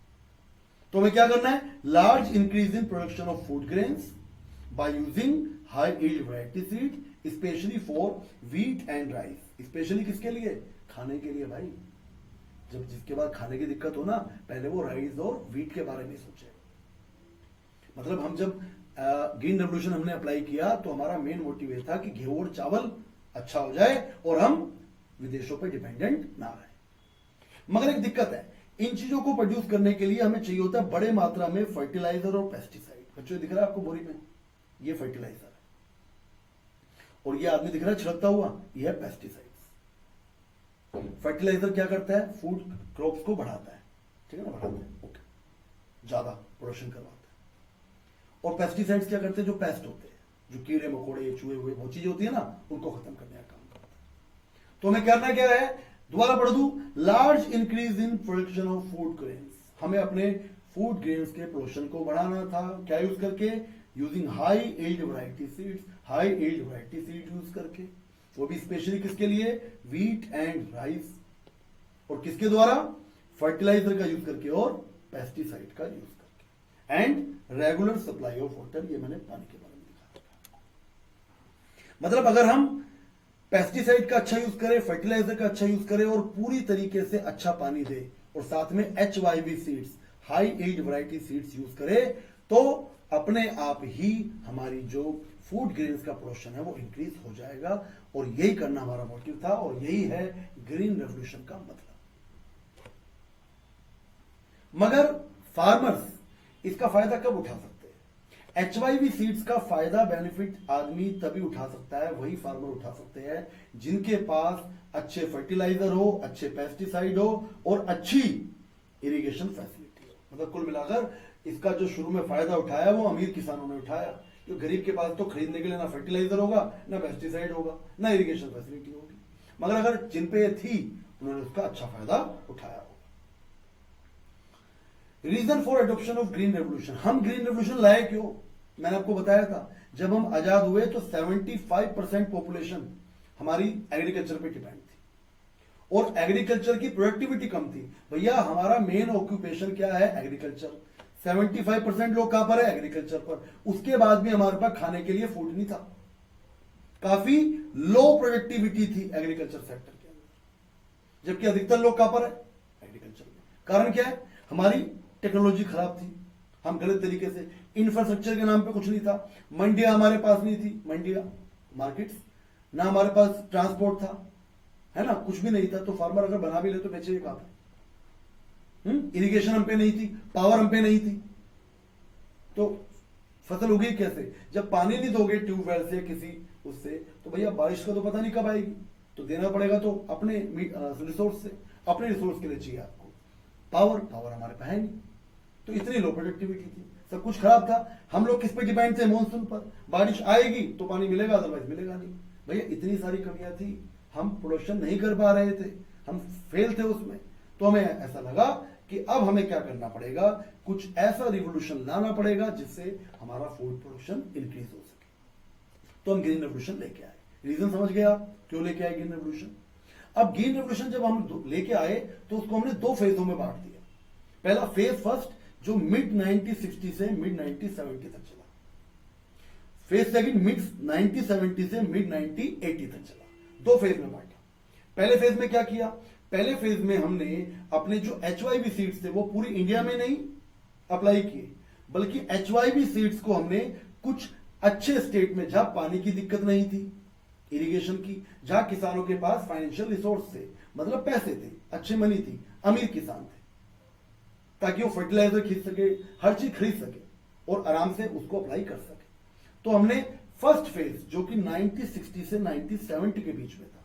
तो हमें क्या करना है? Large increase in production of food grains by using high yield variety seed, specially for wheat and rice. Specially किसके लिए? खाने के लिए भाई। जब जिसके बाद खाने की दिक्कत हो ना, पहले वो राइस और व्हीट के बारे में सोचे। मतलब हम जब ग्रीन रेवोल्यूशन हमने अप्लाई किया तो हमारा मेन मोटिव ये था कि गेहूं और चावल अच्छा हो जाए और हम विदेशों पे डिपेंडेंट ना रहे। मगर एक दिक्कत है, इन चीजों को प्रोड्यूस करने के लिए हमें चाहिए होता है बड़े मात्रा में फर्टिलाइजर और पेस्टिसाइड। बच्चों दिख रहा है आपको बोरी में? ये फर्टिलाइजर है और ये आदमी दिख रहा है छिड़कता हुआ, ये है पेस्टिसाइड्स। फर्टिलाइजर क्या करता है? फूड क्रॉप्स को बढ़ाता है, ठीक है ना? बढ़ाता है, ओके, ज्यादा प्रोडक्शन करवाता है। और पेस्टिसाइड्स क्या करते हैं? जो पेस्ट होते हैं, जो कीड़े मकोड़े, चूहे हुए, वो चीजें होती है ना, उनको खत्म करने का काम करता है। तो हमें करना क्या है? दोबारा पढ़ दूं। Large increase in production of food grains. हमें अपने फूड ग्रेन्स के प्रोडक्शन को बढ़ाना था। क्या यूज करके? Using high yield variety seeds. High yield variety seed use करके, वो भी स्पेशली किसके लिए? Wheat and rice. और किसके द्वारा? फर्टिलाइजर का यूज करके और पेस्टिसाइड का यूज करके। And regular supply of water, ये मैंने पानी के बारे में दिखाया। मतलब अगर हम पेस्टिसाइड का अच्छा यूज करें, फर्टिलाइजर का अच्छा यूज करें और पूरी तरीके से अच्छा पानी दे और साथ में HYV seeds, high yield variety seeds use करें, तो अपने आप ही हमारी जो फूड ग्रेन्स का प्रोडक्शन है वो इंक्रीज हो जाएगा। और यही करना हमारा मोटिव था और यही है ग्रीन रेवोल्यूशन का मतलब। मगर फार्मर्स इसका फायदा कब उठा सकते हैं? HYV सीड्स का फायदा, बेनिफिट आदमी तभी उठा सकता है, वही फार्मर उठा सकते हैं जिनके पास अच्छे फर्टिलाइजर हो, अच्छे पेस्टिसाइड हो और अच्छी इरिगेशन फैसिलिटी हो। मतलब कुल मिलाकर इसका जो शुरू में फायदा उठाया वो अमीर किसानों ने उठाया। जो गरीब के पास तो खरीदने के लिए ना फर्टिलाइजर होगा, ना पेस्टिसाइड होगा, ना इरिगेशन फैसिलिटी होगी। मगर अगर जिन पे थी उन्होंने उसका अच्छा फायदा उठाया होगा। Reason for adoption of green revolution. हम ग्रीन रेवोल्यूशन लाए क्यों? मैंने आपको बताया था, जब हम आजाद हुए तो 75% पॉपुलेशन हमारी एग्रीकल्चर पे डिपेंड थी और एग्रीकल्चर की प्रोडक्टिविटी कम थी। भैया हमारा मेन ऑक्यूपेशन क्या है? एग्रीकल्चर। 75% लोग कहां पर है? एग्रीकल्चर पर। उसके बाद भी हमारे पास खाने के लिए फूड नहीं था। काफी लो प्रोडक्टिविटी थी एग्रीकल्चर सेक्टर के अंदर, जबकि अधिकतर लोग कहां पर है? एग्रीकल्चर में। कारण क्या है? हमारी टेक्नोलॉजी खराब थी, हम गलत तरीके से, इंफ्रास्ट्रक्चर के नाम पे कुछ नहीं था, मंडियां हमारे पास नहीं थी, मंडियां मार्केट्स ना, हमारे पास ट्रांसपोर्ट था, है ना, कुछ भी नहीं था। तो फार्मर अगर बना भी ले तो बेचेगा कहां पे? इरिगेशन हम पे नहीं थी, पावर हम पे नहीं थी, तो फसल उगी कैसे? जब पानी नहीं दोगे ट्यूबवेल से किसी उससे, तो भैया बारिश का तो पता नहीं कब आएगी, तो देना पड़ेगा तो अपने रिसोर्स से। अपने रिसोर्स के लिए चाहिए आपको पावर हमारे पास है नहीं, तो इतनी लो प्रोडक्टिविटी थी, सब कुछ खराब था। हम लोग किस पे डिपेंड थे? मॉनसून पर। बारिश आएगी तो पानी मिलेगा, अदरवाइज मिलेगा नहीं। भैया इतनी सारी कमियां थी, हम प्रोडक्शन नहीं कर पा रहे थे, हम फेल थे उसमें। तो हमें ऐसा लगा कि अब हमें क्या करना पड़ेगा? कुछ ऐसा रिवोल्यूशन लाना पड़ेगा जिससे हमारा फूड प्रोडक्शन इंक्रीज हो सके। तो हम ग्रीन रेवोल्यूशन लेके आए। रीजन समझ गए आप क्यों लेके आए ग्रीन रेवोल्यूशन? अब ग्रीन रेवोल्यूशन जब हम लेके आए तो उसको हमने 2 फेजों में बांट दिया। पहला फेज फर्स्ट, जो मिड 1960 से मिड 1970 तक चला। फेज सेकंड मिड 1970 से मिड 1980 तक चला, दो फेज में बांटा। पहले फेज में क्या किया, पहले फेज में हमने अपने जो HYV सीड्स थे वो पूरी इंडिया में नहीं अप्लाई किए, बल्कि HYV सीड्स को हमने कुछ अच्छे स्टेट में जहां पानी की दिक्कत नहीं थी, इरिगेशन की, जहां किसानों के पास फाइनेंशियल रिसोर्स थे, मतलब पैसे थे, अच्छी मनी थी, अमीर किसान थे, ताकि वो फर्टिलाइजर खरीद सके, हर चीज खरीद सके और आराम से उसको अप्लाई कर सके। तो हमने फर्स्ट फेज जो कि 1960 से 1970 के बीच में था,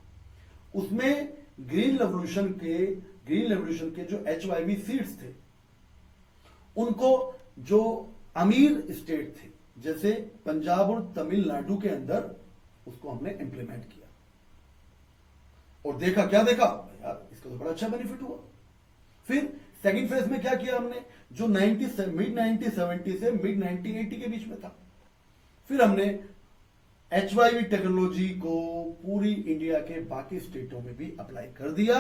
उसमें ग्रीन रेवोल्यूशन के जो HYV सीड्स थे, उनको जो अमीर स्टेट थे जैसे पंजाब और तमिलनाडु के अंदर, उसको हमने इंप्लीमेंट किया और देखा, क्या देखा यार, इसका तो बड़ा अच्छा बेनिफिट हुआ। फिर सेकंड फेज में क्या किया हमने, जो मिड 1970 से मिड 1980 के बीच में था, फिर हमने HYV टेक्नोलॉजी को पूरी इंडिया के बाकी स्टेटों में भी अप्लाई कर दिया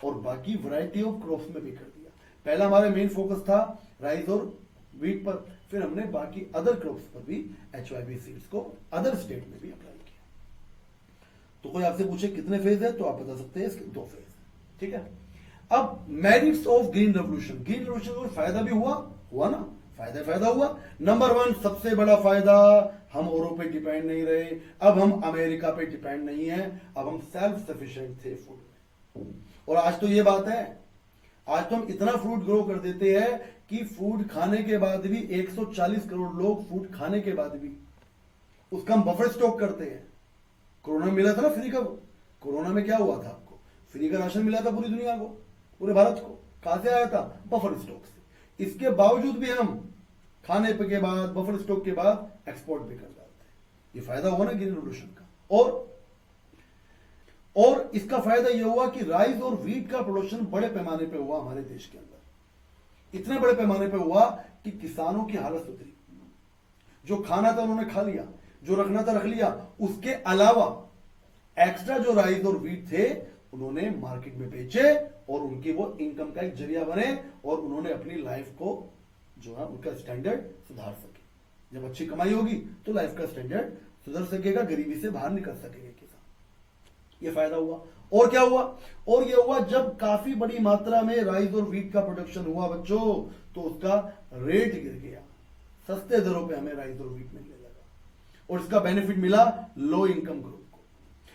और बाकी वैरायटी ऑफ क्रॉप्स में भी कर दिया। पहला हमारा मेन फोकस था राइस और व्हीट पर, फिर हमने बाकी अदर क्रॉप्स पर भी HYV सीड्स को अदर स्टेट में भी अप्लाई किया। तो कोई आपसे पूछे कितने फेज है, तो आप बता सकते हैं इसके 2 फेज, ठीक है। अब merits of green revolution, green revolution को फायदा भी हुआ ना, फायदा हुआ। नंबर 1 सबसे बड़ा फायदा, हम औरों पे डिपेंड नहीं रहे, अब हम अमेरिका पे डिपेंड नहीं है, अब हम सेल्फ सफिशिएंट थे फूड में। और आज तो ये बात है, आज तो हम इतना फूड ग्रो कर देते हैं कि फूड खाने के बाद भी 140 करोड़ लोग फूड खाने के बाद भी उसका हम बफर स्टॉक करते हैं। कोरोना में मिला था ना फ्री का, कोरोना में क्या हुआ था, आपको फ्री का राशन मिला था पूरी दुनिया को, पूरे भारत को, कहां से आया था, बफर स्टॉक से। इसके बावजूद भी हम खाने के बाद, बफर स्टॉक के बाद एक्सपोर्ट भी कर डालते हैं। ये फायदा हुआ ना ग्रीन रेवोल्यूशन का। और इसका फायदा यह हुआ कि राइस और व्हीट का प्रोडक्शन बड़े पैमाने पे हुआ हमारे देश के अंदर, इतने बड़े पैमाने पे हुआ कि किसानों की हालत सुधरी। जो खाना था उन्होंने खा लिया, जो रखना था रख लिया, उसके अलावा एक्स्ट्रा जो राइस और व्हीट थे उन्होंने मार्केट में बेचे और उनकी वो इनकम का एक जरिया बने और उन्होंने अपनी लाइफ को जो है उनका स्टैंडर्ड सुधार सके। जब अच्छी कमाई होगी तो लाइफ का स्टैंडर्ड सुधर सकेगा, गरीबी से बाहर निकल सकेगा किसान। ये फायदा हुआ। और क्या हुआ, और ये हुआ जब काफी बड़ी मात्रा में राइस और व्हीट का प्रोडक्शन हुआ बच्चों, तो उसका रेट गिर गया, सस्ते दरों पे हमें राइस और व्हीट मिलने लगा और इसका बेनिफिट मिला लो इनकम ग्रुप को।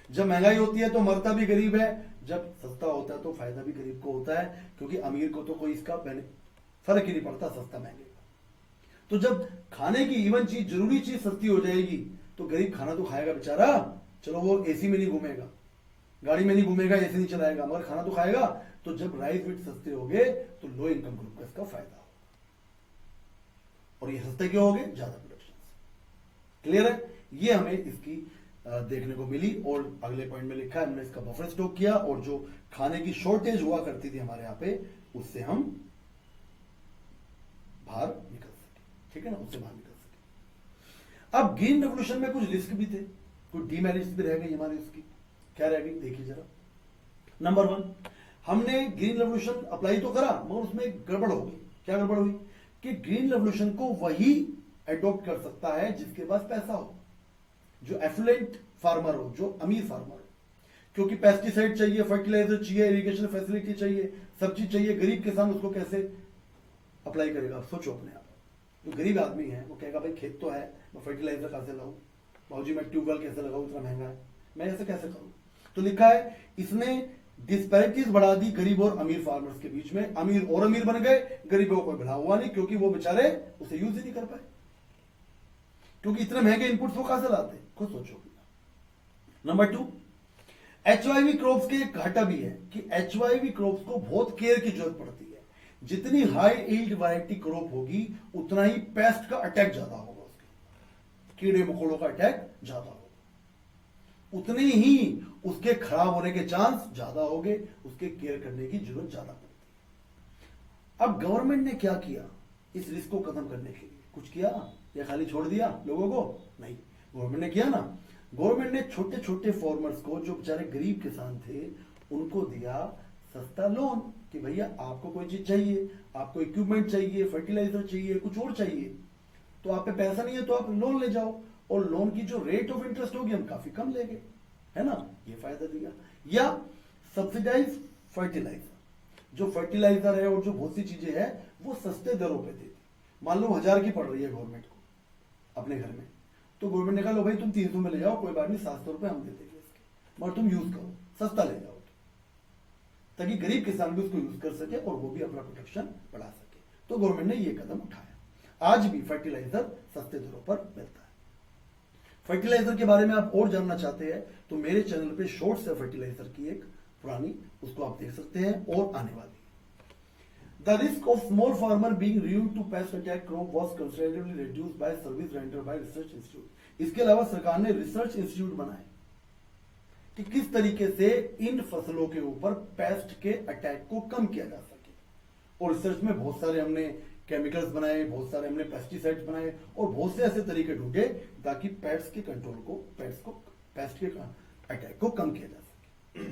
जब महंगाई होती है तो मरता भी गरीब है, जब सस्ता होता है तो फायदा भी गरीब को होता है, क्योंकि अमीर को तो कोई इसका फर्क ही नहीं पड़ता सस्ता महंगे का। तो जब खाने की इवन चीज, जरूरी चीज सस्ती हो जाएगी तो गरीब खाना तो खाएगा बेचारा, चलो वो एसी में नहीं घूमेगा, गाड़ी में नहीं घूमेगा, एसी नहीं चलाएगा, मगर खाना तो खाएगा। तो जब राइस व्हीट सस्ते हो गए तो लो इनकम ग्रुप का इसका फायदा हो। और ये सस्ते क्यों हो गए, ज्यादा प्रोडक्शन से। क्लियर है, ये हमें इसकी देखने को मिली। और अगले पॉइंट में लिखा है हमने इसका बफर स्टॉक किया और जो खाने की शॉर्टेज हुआ करती थी हमारे यहां पे, उससे हम बाहर निकल सके, ठीक है ना, उससे बाहर निकल सके। अब ग्रीन रेवोल्यूशन में कुछ रिस्क भी थे, कुछ डीमेरिट्स भी रह गई हमारी उसकी। क्या रह गई, देखिए जरा। नंबर 1, हमने ग्रीन रेवोल्यूशन अप्लाई तो करा मगर उसमें एक गड़बड़ हो गई। क्या गड़बड़ हुई कि ग्रीन रेवोल्यूशन को वही एडॉप्ट कर सकता है जिसके पास पैसा हो, जो एफ्लुएंट फार्मर हो, जो अमीर फार्मर हो। क्योंकि पेस्टिसाइड चाहिए, फर्टिलाइजर चाहिए, इरिगेशन फैसिलिटी चाहिए, सब चीज चाहिए। गरीब किसान उसको कैसे अप्लाई करेगा, सोचो अपने आप। जो गरीब आदमी है वो कहेगा भाई खेत तो है, मैं फर्टिलाइजर कहां से लाऊं, भाजी मैं ट्यूबवेल कैसे लगाऊं, इतना महंगा है, मैं ऐसे कैसे करूं। तो लिखा है इसने डिस्पैरिटीज बढ़ा दी गरीब और अमीर फार्मर्स के बीच में। अमीर और अमीर बन गए, गरीबों को कोई भला हुआ नहीं, क्योंकि वो बेचारे उसे यूज ही नहीं कर पाए, क्योंकि इतने महंगे इनपुट्स वो कहां से लाते, खुद सोचो। नंबर 2, HYV क्रॉप्स के एक घाटा भी है कि HYV क्रॉप्स को बहुत केयर की जरूरत पड़ती है। जितनी हाई यील्ड वैरायटी क्रॉप होगी उतना ही पेस्ट का अटैक ज्यादा होगा, उसके कीड़े मकोड़ों का अटैक ज्यादा होगा, उतनी ही उसके खराब होने के चांस ज्यादा होंगे, उसके केयर करने की जरूरत ज्यादा पड़ती है। अब गवर्नमेंट ने क्या किया इस रिस्क को खत्म करने के लिए, कुछ किया या खाली छोड़ दिया लोगों को, नहीं, गवर्नमेंट ने किया ना। गवर्नमेंट ने छोटे छोटे फार्मर्स को, जो बेचारे गरीब किसान थे, उनको दिया सस्ता लोन कि भैया आपको कोई चीज चाहिए, आपको इक्विपमेंट चाहिए, फर्टिलाइजर चाहिए, कुछ और चाहिए, तो आप पे पैसा नहीं है तो आप लोन ले जाओ और लोन की जो रेट ऑफ इंटरेस्ट होगी हम काफी कम लेंगे, है ना, ये फायदा दिया। या सब्सिडाइज फर्टिलाइजर, जो फर्टिलाइजर है और जो बहुत सी चीजें हैं वो सस्ते दरों पे देती। मान लो 1000 की पड़ रही है गवर्नमेंट को अपने घर में, तो गवर्नमेंट ने कहा लो भाई तुम 300 में ले जाओ, कोई बात नहीं, 700 रुपए हम दे देंगे इसके, मगर तुम यूज करो, सस्ता ले जाओ, ताकि गरीब किसान भी उसको यूज कर सके और वो भी अपना प्रोटेक्शन बढ़ा सके। तो गवर्नमेंट ने ये कदम उठाया। आज भी फर्टिलाइजर सस्ते दरों पर मिलता है। फर्टिलाइजर के बारे में आप और जानना चाहते हैं तो मेरे चैनल पे शॉर्ट्स है फर्टिलाइजर की एक पुरानी, उसको आप देख सकते हैं, और आने वाली। The risk of small farmer being ruined to pest attack crop was considerably reduced by service rendered by research institute. इसके अलावा सरकार ने रिसर्च इंस्टीट्यूट बनाए कि किस तरीके से इन फसलों के ऊपर पेस्ट के अटैक को कम किया जा सके, और रिसर्च में बहुत सारे हमने केमिकल्स बनाए, बहुत सारे हमने पेस्टिसाइड्स बनाए, और बहुत से ऐसे तरीके ढूंढे ताकि पेस्ट के कंट्रोल को, पेस्ट के अटैक को कम किया जा सके।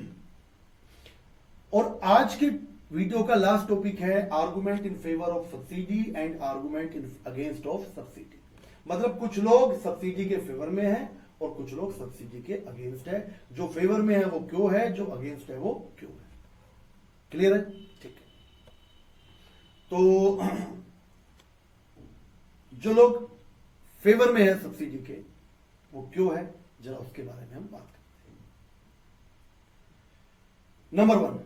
और आज के वीडियो का लास्ट टॉपिक है argument in favour of subsidy and argument in against of subsidy. मतलब कुछ लोग सब्सिडी के फेवर में हैं और कुछ लोग सब्सिडी के अगेंस्ट है। जो फेवर में है वो क्यों है, जो अगेंस्ट है वो क्यों है। क्लियर है? ठीक है। तो जो लोग फेवर में है सब्सिडी के वो क्यों है, जरा उसके बारे में हम बात करते हैं। नंबर 1,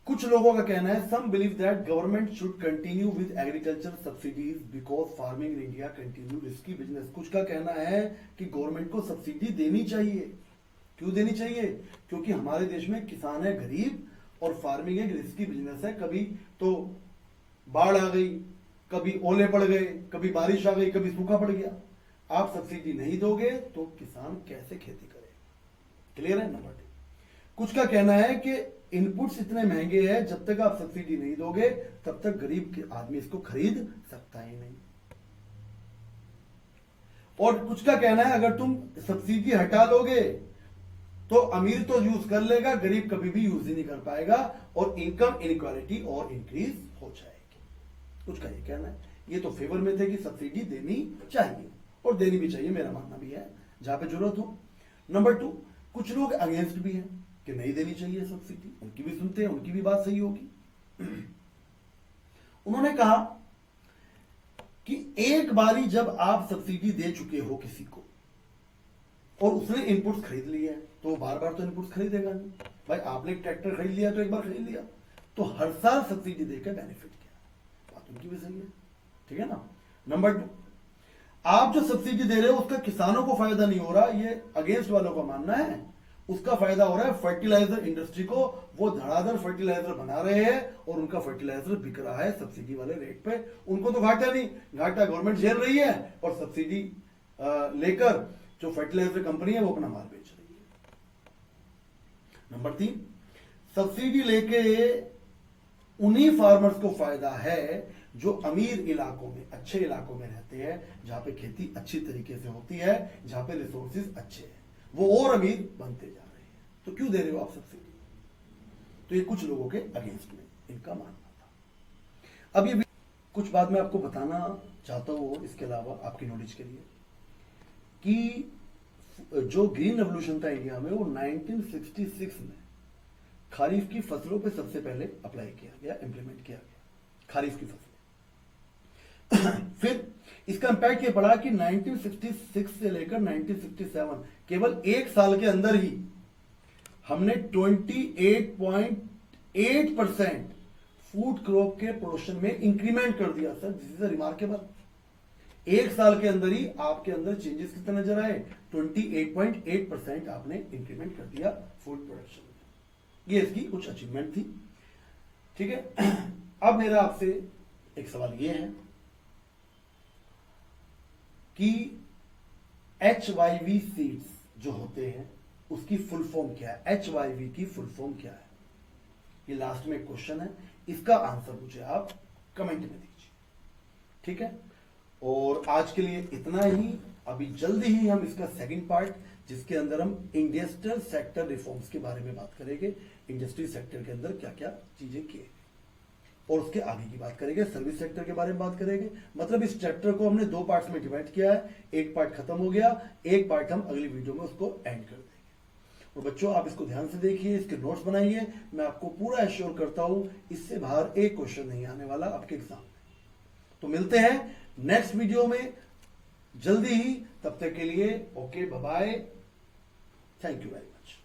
कुछ लोगों का कहना है some believe that government should continue with agriculture subsidies because farming in India continue risky business. कुछ का कहना है कि गवर्नमेंट को सब्सिडी देनी चाहिए। क्यों देनी चाहिए? क्योंकि हमारे देश में किसान है गरीब और फार्मिंग एक रिस्की बिजनेस है। कभी तो बाढ़ आ गई, कभी ओले पड़ गए, कभी बारिश आ गई, कभी सूखा पड़ गया। आप सब्सिडी नहीं दोगे तो किसान कैसे खेती करे? क्लियर है? नंबर 2, कुछ का कहना है कि इनपुट्स इतने महंगे हैं, जब तक आप सब्सिडी नहीं दोगे तब तक गरीब के आदमी इसको खरीद सकता ही नहीं। और कुछ का कहना है अगर तुम सब्सिडी हटा लोगे तो अमीर तो यूज कर लेगा, गरीब कभी भी यूज ही नहीं कर पाएगा और इनकम इनइक्वालिटी और इंक्रीज हो जाएगी। कुछ का ये कहना है। ये तो फेवर में थे कि सब्सिडी देनी चाहिए और देनी भी चाहिए, मेरा मानना भी है जहां पे जरूरत हो। नंबर 2, कुछ लोग अगेंस्ट भी हैं कि नहीं देनी चाहिए सब्सिडी। उनकी भी सुनते हैं, उनकी भी बात सही होगी। उन्होंने कहा कि एक बारी जब आप सब्सिडी दे चुके हो किसी को और उसने इनपुट्स खरीद लिए हैं तो बार बार तो इनपुट्स खरीदेगा नहीं। भाई आपने एक ट्रैक्टर खरीद लिया तो एक बार खरीद लिया, तो हर साल सब्सिडी देकर बेनिफिट किया। बात उनकी भी सही है, ठीक है ना। नंबर 2, आप जो सब्सिडी दे रहे हो उसका किसानों को फायदा नहीं हो रहा, ये अगेंस्ट वालों का मानना है। उसका फायदा हो रहा है फर्टिलाइजर इंडस्ट्री को। वो धड़ाधड़ फर्टिलाइजर बना रहे हैं और उनका फर्टिलाइजर बिक रहा है सब्सिडी वाले रेट पे। उनको तो घाटा नहीं, घाटा गवर्नमेंट झेल रही है और सब्सिडी लेकर जो फर्टिलाइजर कंपनी है वो अपना माल बेच रही है। नंबर 3, सब्सिडी लेके उन्हीं फार्मर्स को फायदा है जो अमीर इलाकों में, अच्छे इलाकों में रहते हैं, जहां पे खेती अच्छी तरीके से होती है, जहां पे रिसोर्सेज अच्छे हैं, वो और अमीर बनते जा रहे हैं। तो क्यों दे रहे हो आप सब्सिडी? तो ये कुछ लोगों के अगेंस्ट में इनका मानना था। अब ये कुछ बात मैं आपको बताना चाहता हूं इसके अलावा आपकी नॉलेज के लिए, कि जो ग्रीन रेवोल्यूशन था इंडिया में वो 1966 में खरीफ की फसलों पे सबसे पहले अप्लाई किया गया, इंप्लीमेंट किया गया, खरीफ की फसलें। फिर इसका इंपैक्ट ये पड़ा कि 1966 से लेकर 1967 केवल एक साल के अंदर ही हमने 28.8% फूड क्रॉप के प्रोडक्शन में इंक्रीमेंट कर दिया। Sir this is remarkable. एक साल के अंदर ही आपके अंदर चेंजेस कितने नजर आए? 28.8% आपने इंक्रीमेंट कर दिया फूड प्रोडक्शन में। ये इसकी कुछ अचीवमेंट थी, ठीक है। अब मेरा आपसे एक सवाल ये है कि HYV सीड्स जो होते हैं उसकी फुल फॉर्म क्या है? HYV की फुल फॉर्म क्या है? ये लास्ट में एक क्वेश्चन है, इसका आंसर मुझे आप कमेंट में दीजिए, ठीक है। और आज के लिए इतना ही। अभी जल्दी ही हम इसका सेकंड पार्ट, जिसके अंदर हम इंडस्ट्रियल सेक्टर रिफॉर्म्स के बारे में बात करेंगे। इंडस्ट्री सेक्टर के अंदर क्या क्या चीजें किए। और उसके आगे की बात करेंगे, सर्विस सेक्टर के बारे में बात करेंगे। मतलब इस चैप्टर को हमने 2 पार्ट्स में डिवाइड किया है, एक पार्ट खत्म हो गया, एक पार्ट हम अगली वीडियो में उसको एंड कर देंगे। और बच्चों आप इसको ध्यान से देखिए, इसके नोट्स बनाइए। मैं आपको पूरा एश्योर करता हूं इससे बाहर एक क्वेश्चन नहीं आने वाला आपके एग्जाम में। तो मिलते हैं नेक्स्ट वीडियो में जल्दी ही, तब तक के लिए okay bye bye, thank you very much.